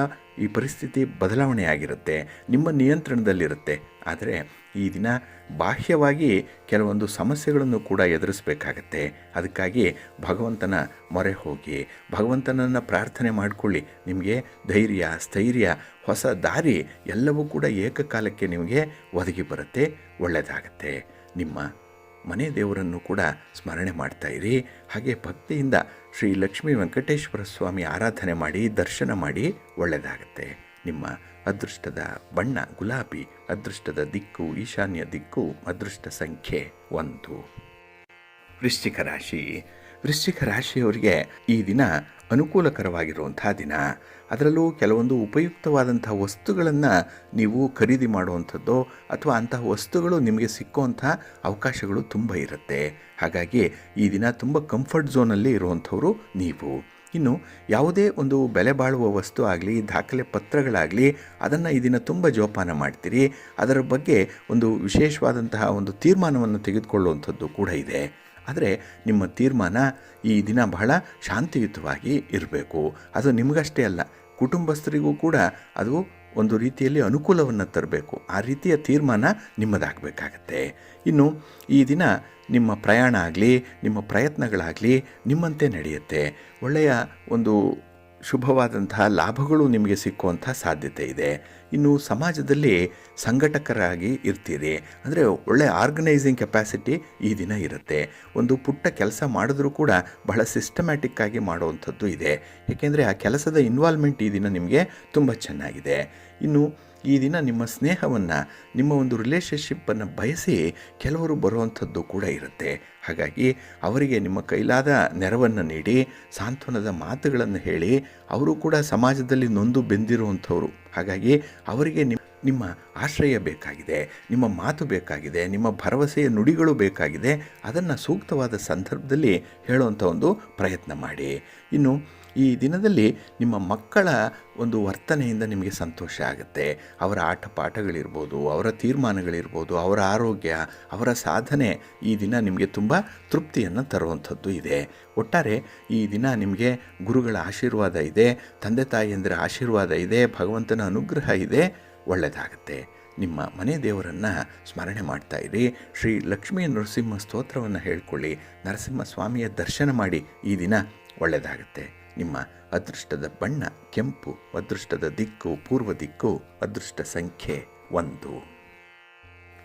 ಈ ಪರಿಸ್ಥಿತಿ ಬದಲಾವಣೆ ಆಗಿರುತ್ತೆ, ನಿಮ್ಮ ನಿಯಂತ್ರಣದಲ್ಲಿರುತ್ತೆ. ಆದರೆ ಈ ದಿನ ಬಾಹ್ಯವಾಗಿ ಕೆಲವೊಂದು ಸಮಸ್ಯೆಗಳನ್ನು ಕೂಡ ಎದುರಿಸಬೇಕಾಗತ್ತೆ. ಅದಕ್ಕಾಗಿ ಭಗವಂತನ ಮೊರೆ ಹೋಗಿ ಭಗವಂತನನ್ನು ಪ್ರಾರ್ಥನೆ ಮಾಡಿಕೊಳ್ಳಿ. ನಿಮಗೆ ಧೈರ್ಯ, ಸ್ಥೈರ್ಯ, ಹೊಸ ದಾರಿ ಎಲ್ಲವೂ ಕೂಡ ಏಕಕಾಲಕ್ಕೆ ನಿಮಗೆ ಒದಗಿ ಬರುತ್ತೆ, ಒಳ್ಳೆಯದಾಗತ್ತೆ. ನಿಮ್ಮ ಮನೆ ದೇವರನ್ನು ಕೂಡ ಸ್ಮರಣೆ ಮಾಡ್ತಾ ಇರಿ. ಹಾಗೆ ಭಕ್ತಿಯಿಂದ ಶ್ರೀ ಲಕ್ಷ್ಮೀ ವೆಂಕಟೇಶ್ವರ ಸ್ವಾಮಿ ಆರಾಧನೆ ಮಾಡಿ, ದರ್ಶನ ಮಾಡಿ, ಒಳ್ಳೆಯದಾಗತ್ತೆ. ನಿಮ್ಮ ಅದೃಷ್ಟದ ಬಣ್ಣ ಗುಲಾಬಿ, ಅದೃಷ್ಟದ ದಿಕ್ಕು ಈಶಾನ್ಯ ದಿಕ್ಕು, ಅದೃಷ್ಟ ಸಂಖ್ಯೆ 1. ವೃಶ್ಚಿಕ ರಾಶಿ. ವೃಶ್ಚಿಕ ರಾಶಿಯವರಿಗೆ ಈ ದಿನ ಅನುಕೂಲಕರವಾಗಿರುವಂಥ ದಿನ. ಅದರಲ್ಲೂ ಕೆಲವೊಂದು ಉಪಯುಕ್ತವಾದಂಥ ವಸ್ತುಗಳನ್ನು ನೀವು ಖರೀದಿ ಮಾಡುವಂಥದ್ದು ಅಥವಾ ಅಂತಹ ವಸ್ತುಗಳು ನಿಮಗೆ ಸಿಕ್ಕುವಂಥ ಅವಕಾಶಗಳು ತುಂಬ ಇರುತ್ತೆ. ಹಾಗಾಗಿ ಈ ದಿನ ತುಂಬ ಕಂಫರ್ಟ್ ಝೋನಲ್ಲಿ ಇರುವಂಥವರು ನೀವು. ಇನ್ನು ಯಾವುದೇ ಒಂದು ಬೆಲೆ ಬಾಳುವ ವಸ್ತು ಆಗಲಿ, ದಾಖಲೆ ಪತ್ರಗಳಾಗಲಿ, ಅದನ್ನು ಈ ದಿನ ತುಂಬ ಜೋಪಾನ ಮಾಡ್ತೀರಿ. ಅದರ ಬಗ್ಗೆ ಒಂದು ವಿಶೇಷವಾದಂತಹ ಒಂದು ತೀರ್ಮಾನವನ್ನು ತೆಗೆದುಕೊಳ್ಳುವಂಥದ್ದು ಕೂಡ ಇದೆ. ಆದರೆ ನಿಮ್ಮ ತೀರ್ಮಾನ ಈ ದಿನ ಬಹಳ ಶಾಂತಿಯುತವಾಗಿ ಇರಬೇಕು. ಅದು ನಿಮಗಷ್ಟೇ ಅಲ್ಲ, ಕುಟುಂಬಸ್ಥರಿಗೂ ಕೂಡ ಅದು ಒಂದು ರೀತಿಯಲ್ಲಿ ಅನುಕೂಲವನ್ನು ತರಬೇಕು. ಆ ರೀತಿಯ ತೀರ್ಮಾನ ನಿಮ್ಮದಾಗಬೇಕಾಗತ್ತೆ. ಇನ್ನು ಈ ದಿನ ನಿಮ್ಮ ಪ್ರಯಾಣ ಆಗಲಿ, ನಿಮ್ಮ ಪ್ರಯತ್ನಗಳಾಗಲಿ ನಿಮ್ಮಂತೆ ನಡೆಯುತ್ತೆ. ಒಳ್ಳೆಯ ಒಂದು ಶುಭವಾದಂತಹ ಲಾಭಗಳು ನಿಮಗೆ ಸಿಕ್ಕುವಂಥ ಸಾಧ್ಯತೆ ಇದೆ. ಇನ್ನು ಸಮಾಜದಲ್ಲಿ ಸಂಘಟಕರಾಗಿ ಇರ್ತೀರಿ. ಅಂದರೆ ಒಳ್ಳೆಯ ಆರ್ಗನೈಸಿಂಗ್ ಕೆಪಾಸಿಟಿ ಈ ದಿನ ಇರುತ್ತೆ. ಒಂದು ಪುಟ್ಟ ಕೆಲಸ ಮಾಡಿದ್ರೂ ಕೂಡ ಬಹಳ ಸಿಸ್ಟಮ್ಯಾಟಿಕ್ಕಾಗಿ ಮಾಡುವಂಥದ್ದು ಇದೆ. ಏಕೆಂದರೆ ಆ ಕೆಲಸದ ಇನ್ವಾಲ್ವ್ಮೆಂಟ್ ಈ ದಿನ ನಿಮಗೆ ತುಂಬ ಚೆನ್ನಾಗಿದೆ. ಇನ್ನು ಈ ದಿನ ನಿಮ್ಮ ಸ್ನೇಹವನ್ನು, ನಿಮ್ಮ ಒಂದು ರಿಲೇಷನ್ಶಿಪ್ಪನ್ನು ಬಯಸಿ ಕೆಲವರು ಬರುವಂಥದ್ದು ಕೂಡ ಇರುತ್ತೆ. ಹಾಗಾಗಿ ಅವರಿಗೆ ನಿಮ್ಮ ಕೈಲಾದ ನೆರವನ್ನು ನೀಡಿ, ಸಾಂತ್ವನದ ಮಾತುಗಳನ್ನು ಹೇಳಿ. ಅವರು ಕೂಡ ಸಮಾಜದಲ್ಲಿ ನೊಂದು ಬೆಂದಿರುವಂಥವ್ರು. ಹಾಗಾಗಿ ಅವರಿಗೆ ನಿಮ್ಮ ಆಶ್ರಯ ಬೇಕಾಗಿದೆ, ನಿಮ್ಮ ಮಾತು ಬೇಕಾಗಿದೆ, ನಿಮ್ಮ ಭರವಸೆಯ ನುಡಿಗಳು ಬೇಕಾಗಿದೆ. ಅದನ್ನು ಸೂಕ್ತವಾದ ಸಂದರ್ಭದಲ್ಲಿ ಹೇಳುವಂಥ ಒಂದು ಪ್ರಯತ್ನ ಮಾಡಿ. ಇನ್ನು ಈ ದಿನದಲ್ಲಿ ನಿಮ್ಮ ಮಕ್ಕಳ ಒಂದು ವರ್ತನೆಯಿಂದ ನಿಮಗೆ ಸಂತೋಷ ಆಗುತ್ತೆ. ಅವರ ಆಟ ಪಾಠಗಳಿರ್ಬೋದು, ಅವರ ತೀರ್ಮಾನಗಳಿರ್ಬೋದು, ಅವರ ಆರೋಗ್ಯ, ಅವರ ಸಾಧನೆ ಈ ದಿನ ನಿಮಗೆ ತುಂಬ ತೃಪ್ತಿಯನ್ನು ತರುವಂಥದ್ದು ಇದೆ. ಒಟ್ಟಾರೆ ಈ ದಿನ ನಿಮಗೆ ಗುರುಗಳ ಆಶೀರ್ವಾದ ಇದೆ, ತಂದೆ ತಾಯಿಯಂದಿರ ಆಶೀರ್ವಾದ ಇದೆ, ಭಗವಂತನ ಅನುಗ್ರಹ ಇದೆ, ಒಳ್ಳೆಯದಾಗುತ್ತೆ. ನಿಮ್ಮ ಮನೆ ದೇವರನ್ನು ಸ್ಮರಣೆ ಮಾಡ್ತಾ ಇರಿ. ಶ್ರೀ ಲಕ್ಷ್ಮೀ ನರಸಿಂಹ ಸ್ತೋತ್ರವನ್ನು ಹೇಳ್ಕೊಳ್ಳಿ, ನರಸಿಂಹ ಸ್ವಾಮಿಯ ದರ್ಶನ ಮಾಡಿ. ಈ ದಿನ ಒಳ್ಳೆಯದಾಗುತ್ತೆ. ನಿಮ್ಮ ಅದೃಷ್ಟದ ಬಣ್ಣ ಕೆಂಪು, ಅದೃಷ್ಟದ ದಿಕ್ಕು ಪೂರ್ವ ದಿಕ್ಕು, ಅದೃಷ್ಟ ಸಂಖ್ಯೆ 1.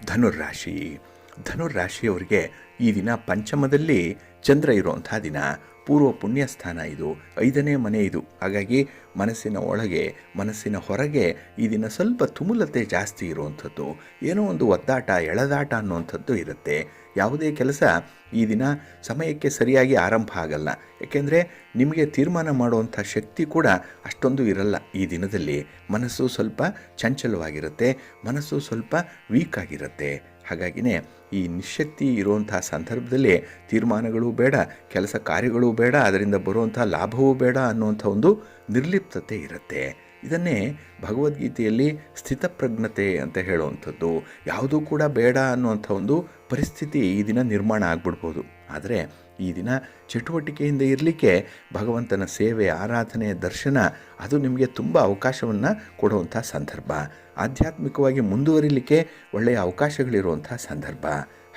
ಧನುರ್ರಾಶಿ. ಧನುರ್ರಾಶಿಯವರಿಗೆ ಈ ದಿನ ಪಂಚಮದಲ್ಲಿ ಚಂದ್ರ ಇರುವಂಥ ದಿನ, ಪೂರ್ವ ಪುಣ್ಯ ಸ್ಥಾನ ಇದು, 5ನೇ ಮನೆ ಇದು. ಹಾಗಾಗಿ ಮನಸ್ಸಿನ ಒಳಗೆ ಮನಸ್ಸಿನ ಹೊರಗೆ ಈ ದಿನ ಸ್ವಲ್ಪ ತುಮುಲತೆ ಜಾಸ್ತಿ ಇರುವಂಥದ್ದು, ಏನೋ ಒಂದು ಒದ್ದಾಟ ಎಳೆದಾಟ ಅನ್ನುವಂಥದ್ದು ಇರುತ್ತೆ. ಯಾವುದೇ ಕೆಲಸ ಈ ದಿನ ಸಮಯಕ್ಕೆ ಸರಿಯಾಗಿ ಆರಂಭ ಆಗಲ್ಲ. ಏಕೆಂದರೆ ನಿಮಗೆ ತೀರ್ಮಾನ ಮಾಡುವಂಥ ಶಕ್ತಿ ಕೂಡ ಅಷ್ಟೊಂದು ಇರಲ್ಲ ಈ ದಿನದಲ್ಲಿ. ಮನಸ್ಸು ಸ್ವಲ್ಪ ಚಂಚಲವಾಗಿರುತ್ತೆ, ಮನಸ್ಸು ಸ್ವಲ್ಪ ವೀಕ್ ಆಗಿರುತ್ತೆ. ಹಾಗಾಗಿನೇ ಈ ನಿಶ್ಶಕ್ತಿ ಇರುವಂಥ ಸಂದರ್ಭದಲ್ಲಿ ತೀರ್ಮಾನಗಳು ಬೇಡ, ಕೆಲಸ ಕಾರ್ಯಗಳು ಬೇಡ, ಅದರಿಂದ ಬರುವಂಥ ಲಾಭವೂ ಬೇಡ ಅನ್ನುವಂಥ ಒಂದು ನಿರ್ಲಿಪ್ತತೆ ಇರುತ್ತೆ. ಇದನ್ನೇ ಭಗವದ್ಗೀತೆಯಲ್ಲಿ ಸ್ಥಿತಪ್ರಜ್ಞತೆ ಅಂತ ಹೇಳುವಂಥದ್ದು. ಯಾವುದೂ ಕೂಡ ಬೇಡ ಅನ್ನುವಂಥ ಒಂದು ಪರಿಸ್ಥಿತಿ ಈ ದಿನ ನಿರ್ಮಾಣ ಆಗ್ಬಿಡ್ಬೋದು. ಆದರೆ ಈ ದಿನ ಚಟುವಟಿಕೆಯಿಂದ ಇರಲಿಕ್ಕೆ ಭಗವಂತನ ಸೇವೆ, ಆರಾಧನೆ, ದರ್ಶನ ಅದು ನಿಮಗೆ ತುಂಬ ಅವಕಾಶವನ್ನು ಕೊಡುವಂಥ ಸಂದರ್ಭ. ಆಧ್ಯಾತ್ಮಿಕವಾಗಿ ಮುಂದುವರಿಲಿಕ್ಕೆ ಒಳ್ಳೆಯ ಅವಕಾಶಗಳಿರುವಂಥ ಸಂದರ್ಭ.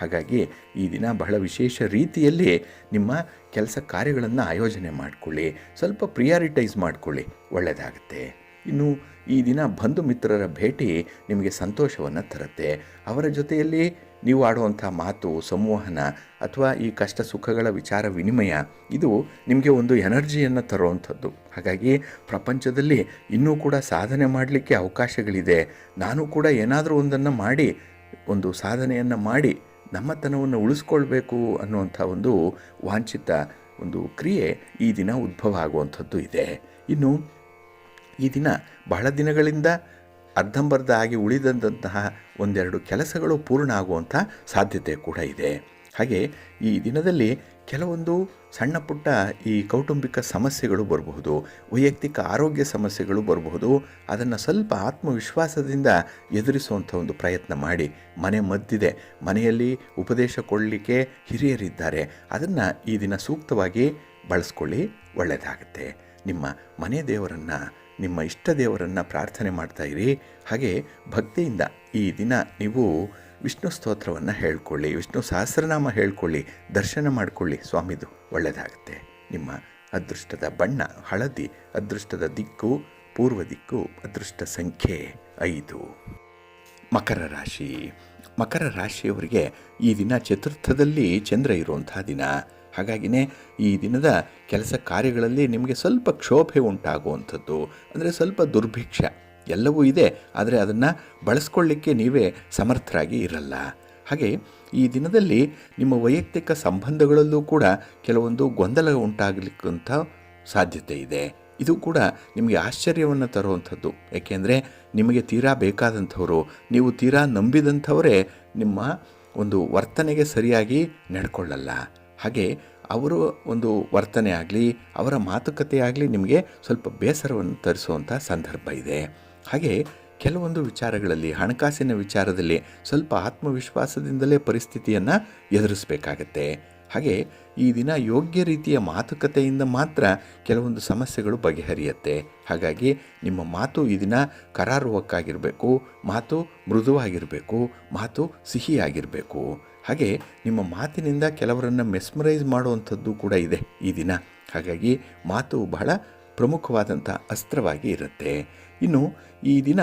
ಹಾಗಾಗಿ ಈ ದಿನ ಬಹಳ ವಿಶೇಷ ರೀತಿಯಲ್ಲಿ ನಿಮ್ಮ ಕೆಲಸ ಕಾರ್ಯಗಳನ್ನು ಆಯೋಜನೆ ಮಾಡಿಕೊಳ್ಳಿ, ಸ್ವಲ್ಪ ಪ್ರಿಯಾರಿಟೈಸ್ ಮಾಡಿಕೊಳ್ಳಿ, ಒಳ್ಳೆಯದಾಗುತ್ತೆ. ಇನ್ನು ಈ ದಿನ ಬಂಧು ಮಿತ್ರರ ಭೇಟಿ ನಿಮಗೆ ಸಂತೋಷವನ್ನು ತರುತ್ತೆ. ಅವರ ಜೊತೆಯಲ್ಲಿ ನೀವು ಆಡುವಂಥ ಮಾತು, ಸಂವಹನ ಅಥವಾ ಈ ಕಷ್ಟ ಸುಖಗಳ ವಿಚಾರ ವಿನಿಮಯ ಇದು ನಿಮಗೆ ಒಂದು ಎನರ್ಜಿಯನ್ನು ತರುವಂಥದ್ದು. ಹಾಗಾಗಿ ಪ್ರಪಂಚದಲ್ಲಿ ಇನ್ನೂ ಕೂಡ ಸಾಧನೆ ಮಾಡಲಿಕ್ಕೆ ಅವಕಾಶಗಳಿದೆ. ನಾನು ಕೂಡ ಏನಾದರೂ ಒಂದನ್ನು ಮಾಡಿ, ಒಂದು ಸಾಧನೆಯನ್ನು ಮಾಡಿ ನಮ್ಮತನವನ್ನು ಉಳಿಸ್ಕೊಳ್ಬೇಕು ಅನ್ನುವಂಥ ಒಂದು ವಾಂಛಿತ ಒಂದು ಕ್ರಿಯೆ ಈ ದಿನ ಉದ್ಭವ ಆಗುವಂಥದ್ದು ಇದೆ. ಇನ್ನು ಈ ದಿನ ಬಹಳ ದಿನಗಳಿಂದ ಅರ್ಧಂಬರ್ಧ ಆಗಿ ಉಳಿದಂತಹ ಒಂದೆರಡು ಕೆಲಸಗಳು ಪೂರ್ಣ ಆಗುವಂಥ ಸಾಧ್ಯತೆ ಕೂಡ ಇದೆ. ಹಾಗೆ ಈ ದಿನದಲ್ಲಿ ಕೆಲವೊಂದು ಸಣ್ಣ ಪುಟ್ಟ ಈ ಕೌಟುಂಬಿಕ ಸಮಸ್ಯೆಗಳು ಬರಬಹುದು, ವೈಯಕ್ತಿಕ ಆರೋಗ್ಯ ಸಮಸ್ಯೆಗಳು ಬರಬಹುದು. ಅದನ್ನು ಸ್ವಲ್ಪ ಆತ್ಮವಿಶ್ವಾಸದಿಂದ ಎದುರಿಸುವಂಥ ಒಂದು ಪ್ರಯತ್ನ ಮಾಡಿ. ಮನೆ ಮದ್ದಿದೆ, ಮನೆಯಲ್ಲಿ ಉಪದೇಶ ಕೊಡಲಿಕ್ಕೆ ಹಿರಿಯರಿದ್ದಾರೆ, ಅದನ್ನು ಈ ದಿನ ಸೂಕ್ತವಾಗಿ ಬಳಸ್ಕೊಳ್ಳಿ, ಒಳ್ಳೆಯದಾಗುತ್ತೆ. ನಿಮ್ಮ ಮನೆ ದೇವರನ್ನು, ನಿಮ್ಮ ಇಷ್ಟ ದೇವರನ್ನು ಪ್ರಾರ್ಥನೆ ಮಾಡ್ತಾ ಇರಿ. ಹಾಗೆ ಭಕ್ತಿಯಿಂದ ಈ ದಿನ ನೀವು ವಿಷ್ಣು ಸ್ತೋತ್ರವನ್ನು ಹೇಳ್ಕೊಳ್ಳಿ, ವಿಷ್ಣು ಸಹಸ್ರನಾಮ ಹೇಳ್ಕೊಳ್ಳಿ, ದರ್ಶನ ಮಾಡಿಕೊಳ್ಳಿ ಸ್ವಾಮಿದು, ಒಳ್ಳೆಯದಾಗುತ್ತೆ. ನಿಮ್ಮ ಅದೃಷ್ಟದ ಬಣ್ಣ ಹಳದಿ, ಅದೃಷ್ಟದ ದಿಕ್ಕು ಪೂರ್ವ ದಿಕ್ಕು, ಅದೃಷ್ಟ ಸಂಖ್ಯೆ 5. ಮಕರ ರಾಶಿ. ಮಕರ ರಾಶಿಯವರಿಗೆ ಈ ದಿನ ಚತುರ್ಥದಲ್ಲಿ ಚಂದ್ರ ಇರುವಂಥ ದಿನ. ಹಾಗಾಗಿನೇ ಈ ದಿನದ ಕೆಲಸ ಕಾರ್ಯಗಳಲ್ಲಿ ನಿಮಗೆ ಸ್ವಲ್ಪ ಕ್ಷೋಭೆ ಉಂಟಾಗುವಂಥದ್ದು, ಅಂದರೆ ಸ್ವಲ್ಪ ದುರ್ಭಿಕ್ಷ ಎಲ್ಲವೂ ಇದೆ, ಆದರೆ ಅದನ್ನು ಬಳಸ್ಕೊಳ್ಳಿಕ್ಕೆ ನೀವೇ ಸಮರ್ಥರಾಗಿ ಇರಲ್ಲ. ಹಾಗೆ ಈ ದಿನದಲ್ಲಿ ನಿಮ್ಮ ವೈಯಕ್ತಿಕ ಸಂಬಂಧಗಳಲ್ಲೂ ಕೂಡ ಕೆಲವೊಂದು ಗೊಂದಲ ಉಂಟಾಗಲಿಕ್ಕಂಥ ಸಾಧ್ಯತೆ ಇದೆ. ಇದು ಕೂಡ ನಿಮಗೆ ಆಶ್ಚರ್ಯವನ್ನು ತರುವಂಥದ್ದು. ಏಕೆಂದರೆ ನಿಮಗೆ ತೀರಾ ಬೇಕಾದಂಥವರು, ನೀವು ತೀರಾ ನಂಬಿದಂಥವರೇ ನಿಮ್ಮ ಒಂದು ವರ್ತನೆಗೆ ಸರಿಯಾಗಿ ನಡ್ಕೊಳ್ಳಲ್ಲ. ಹಾಗೆ ಅವರು ಒಂದು ವರ್ತನೆ ಆಗಲಿ, ಅವರ ಮಾತುಕತೆ ಆಗಲಿ ನಿಮಗೆ ಸ್ವಲ್ಪ ಬೇಸರವನ್ನು ತರಿಸುವಂಥ ಸಂದರ್ಭ ಇದೆ. ಹಾಗೆ ಕೆಲವೊಂದು ವಿಚಾರಗಳಲ್ಲಿ, ಹಣಕಾಸಿನ ವಿಚಾರದಲ್ಲಿ ಸ್ವಲ್ಪ ಆತ್ಮವಿಶ್ವಾಸದಿಂದಲೇ ಪರಿಸ್ಥಿತಿಯನ್ನು ಎದುರಿಸಬೇಕಾಗತ್ತೆ. ಹಾಗೆ ಈ ದಿನ ಯೋಗ್ಯ ರೀತಿಯ ಮಾತುಕತೆಯಿಂದ ಮಾತ್ರ ಕೆಲವೊಂದು ಸಮಸ್ಯೆಗಳು ಬಗೆಹರಿಯುತ್ತೆ. ಹಾಗಾಗಿ ನಿಮ್ಮ ಮಾತು ಈ ದಿನ ಕರಾರುವಕ್ಕಾಗಿರಬೇಕು, ಮಾತು ಮೃದುವಾಗಿರಬೇಕು, ಮಾತು ಸಿಹಿಯಾಗಿರಬೇಕು. ಹಾಗೆ ನಿಮ್ಮ ಮಾತಿನಿಂದ ಕೆಲವರನ್ನು ಮೆಸ್ಮರೈಸ್ ಮಾಡುವಂಥದ್ದು ಕೂಡ ಇದೆ ಈ ದಿನ. ಹಾಗಾಗಿ ಮಾತು ಬಹಳ ಪ್ರಮುಖವಾದಂಥ ಅಸ್ತ್ರವಾಗಿ ಇರುತ್ತೆ. ಇನ್ನು ಈ ದಿನ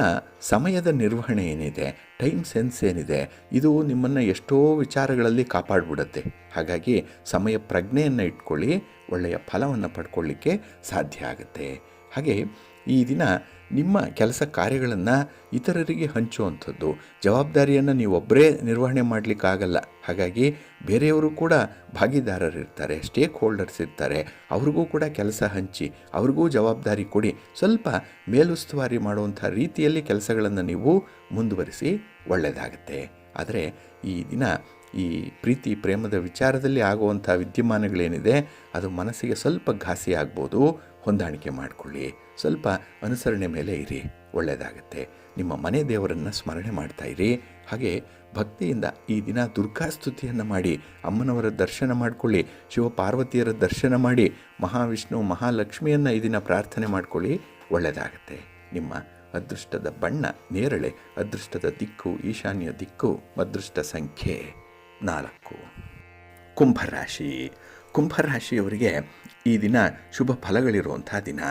ಸಮಯದ ನಿರ್ವಹಣೆ ಏನಿದೆ, ಟೈಮ್ ಸೆನ್ಸ್ ಏನಿದೆ, ಇದು ನಿಮ್ಮನ್ನು ಎಷ್ಟೋ ವಿಚಾರಗಳಲ್ಲಿ ಕಾಪಾಡಿಬಿಡುತ್ತೆ. ಹಾಗಾಗಿ ಸಮಯ ಪ್ರಜ್ಞೆಯನ್ನು ಇಟ್ಕೊಳ್ಳಿ, ಒಳ್ಳೆಯ ಫಲವನ್ನು ಪಡ್ಕೊಳ್ಳಿಕ್ಕೆ ಸಾಧ್ಯ ಆಗುತ್ತೆ. ಹಾಗೆ ಈ ದಿನ ನಿಮ್ಮ ಕೆಲಸ ಕಾರ್ಯಗಳನ್ನು ಇತರರಿಗೆ ಹಂಚುವಂಥದ್ದು, ಜವಾಬ್ದಾರಿಯನ್ನು ನೀವೊಬ್ಬರೇ ನಿರ್ವಹಣೆ ಮಾಡಲಿಕ್ಕಾಗಲ್ಲ. ಹಾಗಾಗಿ ಬೇರೆಯವರು ಕೂಡ ಭಾಗಿದಾರರಿರ್ತಾರೆ, ಸ್ಟೇಕ್ ಹೋಲ್ಡರ್ಸ್ ಇರ್ತಾರೆ, ಅವ್ರಿಗೂ ಕೂಡ ಕೆಲಸ ಹಂಚಿ, ಅವ್ರಿಗೂ ಜವಾಬ್ದಾರಿ ಕೊಡಿ. ಸ್ವಲ್ಪ ಮೇಲುಸ್ತುವಾರಿ ಮಾಡುವಂಥ ರೀತಿಯಲ್ಲಿ ಕೆಲಸಗಳನ್ನು ನೀವು ಮುಂದುವರಿಸಿ, ಒಳ್ಳೆಯದಾಗುತ್ತೆ. ಆದರೆ ಈ ದಿನ ಈ ಪ್ರೀತಿ ಪ್ರೇಮದ ವಿಚಾರದಲ್ಲಿ ಆಗುವಂಥ ವಿದ್ಯಮಾನಗಳೇನಿದೆ ಅದು ಮನಸ್ಸಿಗೆ ಸ್ವಲ್ಪ ಘಾಸಿ ಆಗ್ಬೋದು. ಹೊಂದಾಣಿಕೆ ಮಾಡಿಕೊಳ್ಳಿ, ಸ್ವಲ್ಪ ಅನುಸರಣೆ ಮೇಲೆ ಇರಿ, ಒಳ್ಳೆಯದಾಗುತ್ತೆ. ನಿಮ್ಮ ಮನೆ ದೇವರನ್ನು ಸ್ಮರಣೆ ಮಾಡ್ತಾ ಇರಿ. ಹಾಗೆ ಭಕ್ತಿಯಿಂದ ಈ ದಿನ ದುರ್ಗಾಸ್ತುತಿಯನ್ನು ಮಾಡಿ ಅಮ್ಮನವರ ದರ್ಶನ ಮಾಡಿಕೊಳ್ಳಿ, ಶಿವಪಾರ್ವತಿಯರ ದರ್ಶನ ಮಾಡಿ, ಮಹಾವಿಷ್ಣು ಮಹಾಲಕ್ಷ್ಮಿಯನ್ನು ಈ ದಿನ ಪ್ರಾರ್ಥನೆ ಮಾಡಿಕೊಳ್ಳಿ, ಒಳ್ಳೆಯದಾಗುತ್ತೆ. ನಿಮ್ಮ ಅದೃಷ್ಟದ ಬಣ್ಣ ನೇರಳೆ, ಅದೃಷ್ಟದ ದಿಕ್ಕು ಈಶಾನ್ಯ ದಿಕ್ಕು, ಅದೃಷ್ಟ ಸಂಖ್ಯೆ 4. ಕುಂಭರಾಶಿ. ಕುಂಭರಾಶಿಯವರಿಗೆ ಈ ದಿನ ಶುಭ ಫಲಗಳಿರುವಂಥ ದಿನ.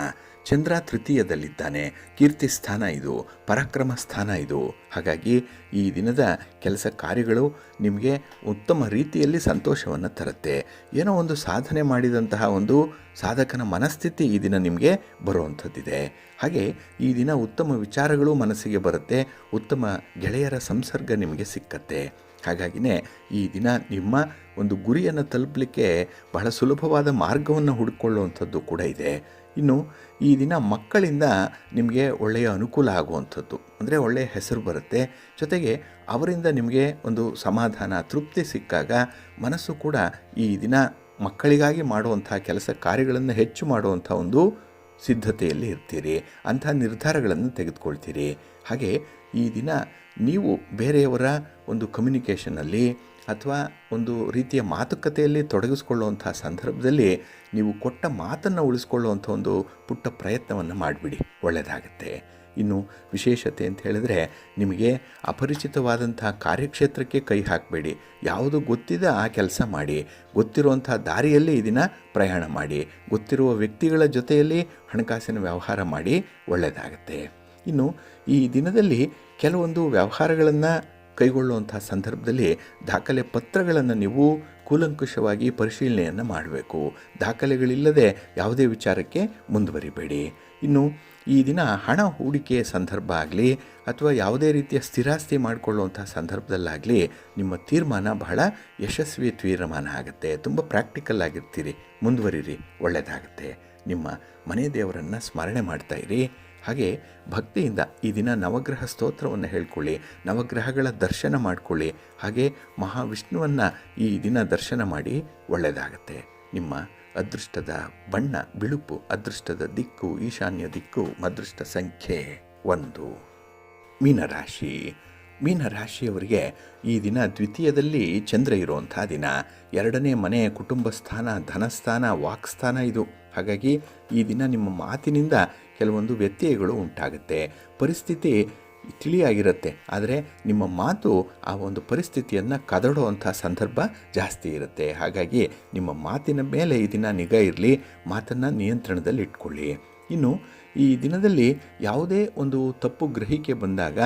ಚಂದ್ರ ತೃತೀಯದಲ್ಲಿದ್ದಾನೆ. ಕೀರ್ತಿ ಸ್ಥಾನ ಇದು, ಪರಾಕ್ರಮ ಸ್ಥಾನ ಇದು. ಹಾಗಾಗಿ ಈ ದಿನದ ಕೆಲಸ ಕಾರ್ಯಗಳು ನಿಮಗೆ ಉತ್ತಮ ರೀತಿಯಲ್ಲಿ ಸಂತೋಷವನ್ನು ತರುತ್ತೆ. ಏನೋ ಒಂದು ಸಾಧನೆ ಮಾಡಿದಂತಹ ಒಂದು ಸಾಧಕನ ಮನಸ್ಥಿತಿ ಈ ದಿನ ನಿಮಗೆ ಬರುವಂಥದ್ದಿದೆ. ಹಾಗೆ ಈ ದಿನ ಉತ್ತಮ ವಿಚಾರಗಳು ಮನಸ್ಸಿಗೆ ಬರುತ್ತೆ. ಉತ್ತಮ ಗೆಳೆಯರ ಸಂಸರ್ಗ ನಿಮಗೆ ಸಿಕ್ಕತ್ತೆ. ಹಾಗಾಗಿನೇ ಈ ದಿನ ನಿಮ್ಮ ಒಂದು ಗುರಿಯನ್ನು ತಲುಪಲಿಕ್ಕೆ ಬಹಳ ಸುಲಭವಾದ ಮಾರ್ಗವನ್ನು ಹುಡುಕೊಳ್ಳುವಂಥದ್ದು ಕೂಡ ಇದೆ. ಇನ್ನು ಈ ದಿನ ಮಕ್ಕಳಿಂದ ನಿಮಗೆ ಒಳ್ಳೆಯ ಅನುಕೂಲ ಆಗುವಂಥದ್ದು, ಅಂದರೆ ಒಳ್ಳೆಯ ಹೆಸರು ಬರುತ್ತೆ. ಜೊತೆಗೆ ಅವರಿಂದ ನಿಮಗೆ ಒಂದು ಸಮಾಧಾನ, ತೃಪ್ತಿ ಸಿಕ್ಕಾಗ ಮನಸ್ಸು ಕೂಡ ಈ ದಿನ ಮಕ್ಕಳಿಗಾಗಿ ಮಾಡುವಂಥ ಕೆಲಸ ಕಾರ್ಯಗಳನ್ನು ಹೆಚ್ಚು ಮಾಡುವಂಥ ಒಂದು ಸಿದ್ಧತೆಯಲ್ಲಿ ಇರ್ತೀರಿ. ಅಂಥ ನಿರ್ಧಾರಗಳನ್ನು ತೆಗೆದುಕೊಳ್ತೀರಿ. ಹಾಗೆ ಈ ದಿನ ನೀವು ಬೇರೆಯವರ ಒಂದು ಕಮ್ಯುನಿಕೇಷನಲ್ಲಿ ಅಥವಾ ಒಂದು ರೀತಿಯ ಮಾತುಕತೆಯಲ್ಲಿ ತೊಡಗಿಸ್ಕೊಳ್ಳುವಂಥ ಸಂದರ್ಭದಲ್ಲಿ ನೀವು ಕೊಟ್ಟ ಮಾತನ್ನು ಉಳಿಸ್ಕೊಳ್ಳುವಂಥ ಒಂದು ಪುಟ್ಟ ಪ್ರಯತ್ನವನ್ನು ಮಾಡಿಬಿಡಿ, ಒಳ್ಳೆಯದಾಗುತ್ತೆ. ಇನ್ನು ವಿಶೇಷತೆ ಅಂತ ಹೇಳಿದ್ರೆ, ನಿಮಗೆ ಅಪರಿಚಿತವಾದಂಥ ಕಾರ್ಯಕ್ಷೇತ್ರಕ್ಕೆ ಕೈ ಹಾಕಬೇಡಿ. ಯಾವುದು ಗೊತ್ತಿದೆ ಆ ಕೆಲಸ ಮಾಡಿ. ಗೊತ್ತಿರುವಂಥ ದಾರಿಯಲ್ಲಿ ಈ ದಿನ ಪ್ರಯಾಣ ಮಾಡಿ. ಗೊತ್ತಿರುವ ವ್ಯಕ್ತಿಗಳ ಜೊತೆಯಲ್ಲಿ ಹಣಕಾಸಿನ ವ್ಯವಹಾರ ಮಾಡಿ, ಒಳ್ಳೆಯದಾಗುತ್ತೆ. ಇನ್ನು ಈ ದಿನದಲ್ಲಿ ಕೆಲವೊಂದು ವ್ಯವಹಾರಗಳನ್ನು ಕೈಗೊಳ್ಳುವಂಥ ಸಂದರ್ಭದಲ್ಲಿ ದಾಖಲೆ ಪತ್ರಗಳನ್ನು ನೀವು ಕೂಲಂಕುಷವಾಗಿ ಪರಿಶೀಲನೆಯನ್ನು ಮಾಡಬೇಕು. ದಾಖಲೆಗಳಿಲ್ಲದೆ ಯಾವುದೇ ವಿಚಾರಕ್ಕೆ ಮುಂದುವರಿಬೇಡಿ. ಇನ್ನು ಈ ದಿನ ಹಣ ಹೂಡಿಕೆಯ ಸಂದರ್ಭ ಆಗಲಿ ಅಥವಾ ಯಾವುದೇ ರೀತಿಯ ಸ್ಥಿರಾಸ್ತಿ ಮಾಡಿಕೊಳ್ಳುವಂಥ ಸಂದರ್ಭದಲ್ಲಾಗಲಿ ನಿಮ್ಮ ತೀರ್ಮಾನ ಬಹಳ ಯಶಸ್ವಿ ತೀರ್ಮಾನ ಆಗುತ್ತೆ. ತುಂಬ ಪ್ರಾಕ್ಟಿಕಲ್ ಆಗಿರ್ತೀರಿ, ಮುಂದುವರಿರಿ, ಒಳ್ಳೆಯದಾಗುತ್ತೆ. ನಿಮ್ಮ ಮನೆ ದೇವರನ್ನು ಸ್ಮರಣೆ ಮಾಡ್ತಾಯಿರಿ. ಹಾಗೆ ಭಕ್ತಿಯಿಂದ ಈ ದಿನ ನವಗ್ರಹ ಸ್ತೋತ್ರವನ್ನು ಹೇಳ್ಕೊಳ್ಳಿ, ನವಗ್ರಹಗಳ ದರ್ಶನ ಮಾಡಿಕೊಳ್ಳಿ. ಹಾಗೆ ಮಹಾವಿಷ್ಣುವನ್ನು ಈ ದಿನ ದರ್ಶನ ಮಾಡಿ, ಒಳ್ಳೆಯದಾಗತ್ತೆ. ನಿಮ್ಮ ಅದೃಷ್ಟದ ಬಣ್ಣ ಬಿಳುಪು, ಅದೃಷ್ಟದ ದಿಕ್ಕು ಈಶಾನ್ಯ ದಿಕ್ಕು, ಅದೃಷ್ಟ ಸಂಖ್ಯೆ 1. ಮೀನರಾಶಿ. ಮೀನರಾಶಿಯವರಿಗೆ ಈ ದಿನ ದ್ವಿತೀಯದಲ್ಲಿ ಚಂದ್ರ ಇರುವಂಥ ದಿನ. 2ನೇ ಮನೆ, ಕುಟುಂಬ ಸ್ಥಾನ, ಧನಸ್ಥಾನ, ವಾಕ್ಸ್ಥಾನ ಇದು. ಹಾಗಾಗಿ ಈ ದಿನ ನಿಮ್ಮ ಮಾತಿನಿಂದ ಕೆಲವೊಂದು ವ್ಯತ್ಯಯಗಳು ಉಂಟಾಗುತ್ತೆ. ಪರಿಸ್ಥಿತಿ ತಿಳಿಯಾಗಿರುತ್ತೆ, ಆದರೆ ನಿಮ್ಮ ಮಾತು ಆ ಒಂದು ಪರಿಸ್ಥಿತಿಯನ್ನು ಕದಡುವಂಥ ಸಂದರ್ಭ ಜಾಸ್ತಿ ಇರುತ್ತೆ. ಹಾಗಾಗಿ ನಿಮ್ಮ ಮಾತಿನ ಮೇಲೆ ಈ ದಿನ ನಿಗಾ ಇರಲಿ, ಮಾತನ್ನು ನಿಯಂತ್ರಣದಲ್ಲಿ ಇಟ್ಕೊಳ್ಳಿ. ಇನ್ನು ಈ ದಿನದಲ್ಲಿ ಯಾವುದೇ ಒಂದು ತಪ್ಪು ಗ್ರಹಿಕೆ ಬಂದಾಗ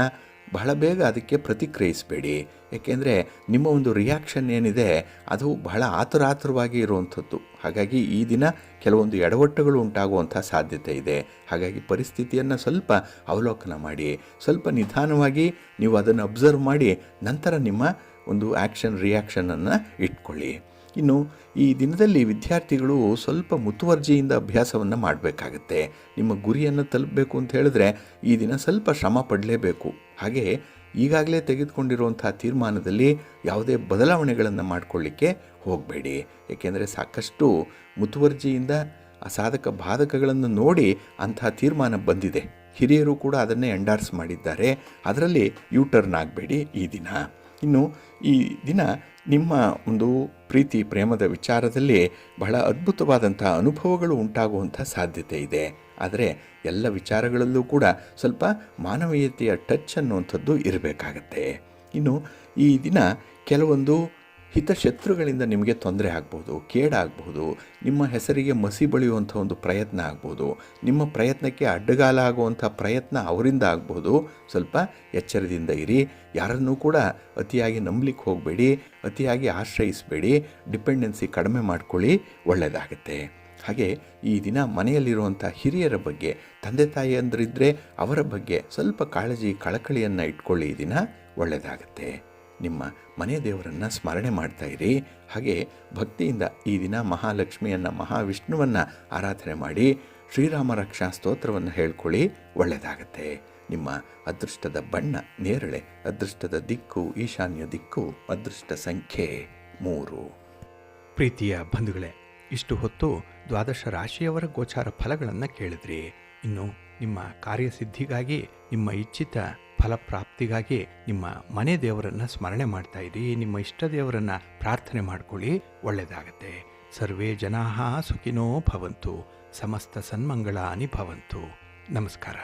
ಬಹಳ ಬೇಗ ಅದಕ್ಕೆ ಪ್ರತಿಕ್ರಿಯಿಸಬೇಡಿ. ಏಕೆಂದರೆ ನಿಮ್ಮ ಒಂದು ರಿಯಾಕ್ಷನ್ ಏನಿದೆ ಅದು ಬಹಳ ಆತುರಾತುರವಾಗಿ ಇರುವಂಥದ್ದು. ಹಾಗಾಗಿ ಈ ದಿನ ಕೆಲವೊಂದು ಎಡವಟ್ಟುಗಳು ಉಂಟಾಗುವಂಥ ಸಾಧ್ಯತೆ ಇದೆ. ಹಾಗಾಗಿ ಪರಿಸ್ಥಿತಿಯನ್ನು ಸ್ವಲ್ಪ ಅವಲೋಕನ ಮಾಡಿ, ಸ್ವಲ್ಪ ನಿಧಾನವಾಗಿ ನೀವು ಅದನ್ನು ಅಬ್ಸರ್ವ್ ಮಾಡಿ, ನಂತರ ನಿಮ್ಮ ಒಂದು ರಿಯಾಕ್ಷನನ್ನು ಇಟ್ಕೊಳ್ಳಿ. ಇನ್ನು ಈ ದಿನದಲ್ಲಿ ವಿದ್ಯಾರ್ಥಿಗಳು ಸ್ವಲ್ಪ ಮುತುವರ್ಜಿಯಿಂದ ಅಭ್ಯಾಸವನ್ನು ಮಾಡಬೇಕಾಗತ್ತೆ. ನಿಮ್ಮ ಗುರಿಯನ್ನು ತಲುಪಬೇಕು ಅಂತ ಹೇಳಿದ್ರೆ ಈ ದಿನ ಸ್ವಲ್ಪ ಶ್ರಮ ಪಡಲೇಬೇಕು. ಹಾಗೆ ಈಗಾಗಲೇ ತೆಗೆದುಕೊಂಡಿರುವಂಥ ತೀರ್ಮಾನದಲ್ಲಿ ಯಾವುದೇ ಬದಲಾವಣೆಗಳನ್ನು ಮಾಡಿಕೊಳ್ಳಿಕ್ಕೆ ಹೋಗಬೇಡಿ. ಏಕೆಂದರೆ ಸಾಕಷ್ಟು ಮುತುವರ್ಜಿಯಿಂದ ಅಸಾಧಕ ಬಾಧಕಗಳನ್ನು ನೋಡಿ ಅಂಥ ತೀರ್ಮಾನ ಬಂದಿದೆ. ಹಿರಿಯರು ಕೂಡ ಅದನ್ನೇ ಎಂಡಾರ್ಸ್ ಮಾಡಿದ್ದಾರೆ. ಅದರಲ್ಲಿ ಯೂಟರ್ನ್ ಆಗಬೇಡಿ ಈ ದಿನ. ಇನ್ನು ಈ ದಿನ ನಿಮ್ಮ ಒಂದು ಪ್ರೀತಿ ಪ್ರೇಮದ ವಿಚಾರದಲ್ಲಿ ಬಹಳ ಅದ್ಭುತವಾದಂಥ ಅನುಭವಗಳು ಉಂಟಾಗುವಂಥ ಸಾಧ್ಯತೆ ಇದೆ. ಆದರೆ ಎಲ್ಲ ವಿಚಾರಗಳಲ್ಲೂ ಕೂಡ ಸ್ವಲ್ಪ ಮಾನವೀಯತೆಯ ಟಚ್ ಅನ್ನುವಂಥದ್ದು ಇರಬೇಕಾಗತ್ತೆ. ಇನ್ನು ಈ ದಿನ ಕೆಲವೊಂದು ಹಿತಶತ್ರುಗಳಿಂದ ನಿಮಗೆ ತೊಂದರೆ ಆಗ್ಬೋದು, ಕೇಡಾಗಬಹುದು, ನಿಮ್ಮ ಹೆಸರಿಗೆ ಮಸಿ ಬಳಿಯುವಂಥ ಒಂದು ಪ್ರಯತ್ನ ಆಗ್ಬೋದು, ನಿಮ್ಮ ಪ್ರಯತ್ನಕ್ಕೆ ಅಡ್ಡಗಾಲ ಆಗುವಂಥ ಪ್ರಯತ್ನ ಅವರಿಂದ ಆಗ್ಬೋದು. ಸ್ವಲ್ಪ ಎಚ್ಚರದಿಂದ ಇರಿ. ಯಾರನ್ನೂ ಕೂಡ ಅತಿಯಾಗಿ ನಂಬಲಿಕ್ಕೆ ಹೋಗಬೇಡಿ, ಅತಿಯಾಗಿ ಆಶ್ರಯಿಸಬೇಡಿ. ಡಿಪೆಂಡೆನ್ಸಿ ಕಡಿಮೆ ಮಾಡ್ಕೊಳ್ಳಿ, ಒಳ್ಳೆಯದಾಗುತ್ತೆ. ಹಾಗೆ ಈ ದಿನ ಮನೆಯಲ್ಲಿರುವಂಥ ಹಿರಿಯರ ಬಗ್ಗೆ, ತಂದೆ ತಾಯಿಯಂದ್ರಿದ್ದರೆ ಅವರ ಬಗ್ಗೆ ಸ್ವಲ್ಪ ಕಾಳಜಿ ಕಳಕಳಿಯನ್ನು ಇಟ್ಕೊಳ್ಳಿ. ಈ ದಿನ ಒಳ್ಳೆಯದಾಗುತ್ತೆ. ನಿಮ್ಮ ಮನೆ ದೇವರನ್ನು ಸ್ಮರಣೆ ಮಾಡ್ತಾಯಿರಿ. ಹಾಗೆ ಭಕ್ತಿಯಿಂದ ಈ ದಿನ ಮಹಾಲಕ್ಷ್ಮಿಯನ್ನು, ಮಹಾವಿಷ್ಣುವನ್ನು ಆರಾಧನೆ ಮಾಡಿ ಶ್ರೀರಾಮ ರಕ್ಷಾ ಸ್ತೋತ್ರವನ್ನು ಹೇಳ್ಕೊಳ್ಳಿ, ಒಳ್ಳೆಯದಾಗತ್ತೆ. ನಿಮ್ಮ ಅದೃಷ್ಟದ ಬಣ್ಣ ನೇರಳೆ, ಅದೃಷ್ಟದ ದಿಕ್ಕು ಈಶಾನ್ಯ ದಿಕ್ಕು, ಅದೃಷ್ಟ ಸಂಖ್ಯೆ 3. ಪ್ರೀತಿಯ ಬಂಧುಗಳೇ, ಇಷ್ಟು ಹೊತ್ತು 12 ರಾಶಿಯವರ ಗೋಚಾರ ಫಲಗಳನ್ನು ಕೇಳಿದ್ರಿ. ಇನ್ನು ನಿಮ್ಮ ಕಾರ್ಯಸಿದ್ಧಿಗಾಗಿ, ನಿಮ್ಮ ಇಚ್ಛಿತ ಫಲಪ್ರಾಪ್ತಿಗಾಗಿ ನಿಮ್ಮ ಮನೆ ದೇವರನ್ನು ಸ್ಮರಣೆ ಮಾಡ್ತಾ ಇರಿ. ನಿಮ್ಮ ಇಷ್ಟ ದೇವರನ್ನು ಪ್ರಾರ್ಥನೆ ಮಾಡ್ಕೊಳ್ಳಿ, ಒಳ್ಳೆಯದಾಗತ್ತೆ. ಸರ್ವೇ ಜನಾಃ ಸುಖಿನೋ ಭವಂತು, ಸಮಸ್ತ ಸನ್ಮಂಗಳಾನಿ ಭವಂತು. ನಮಸ್ಕಾರ.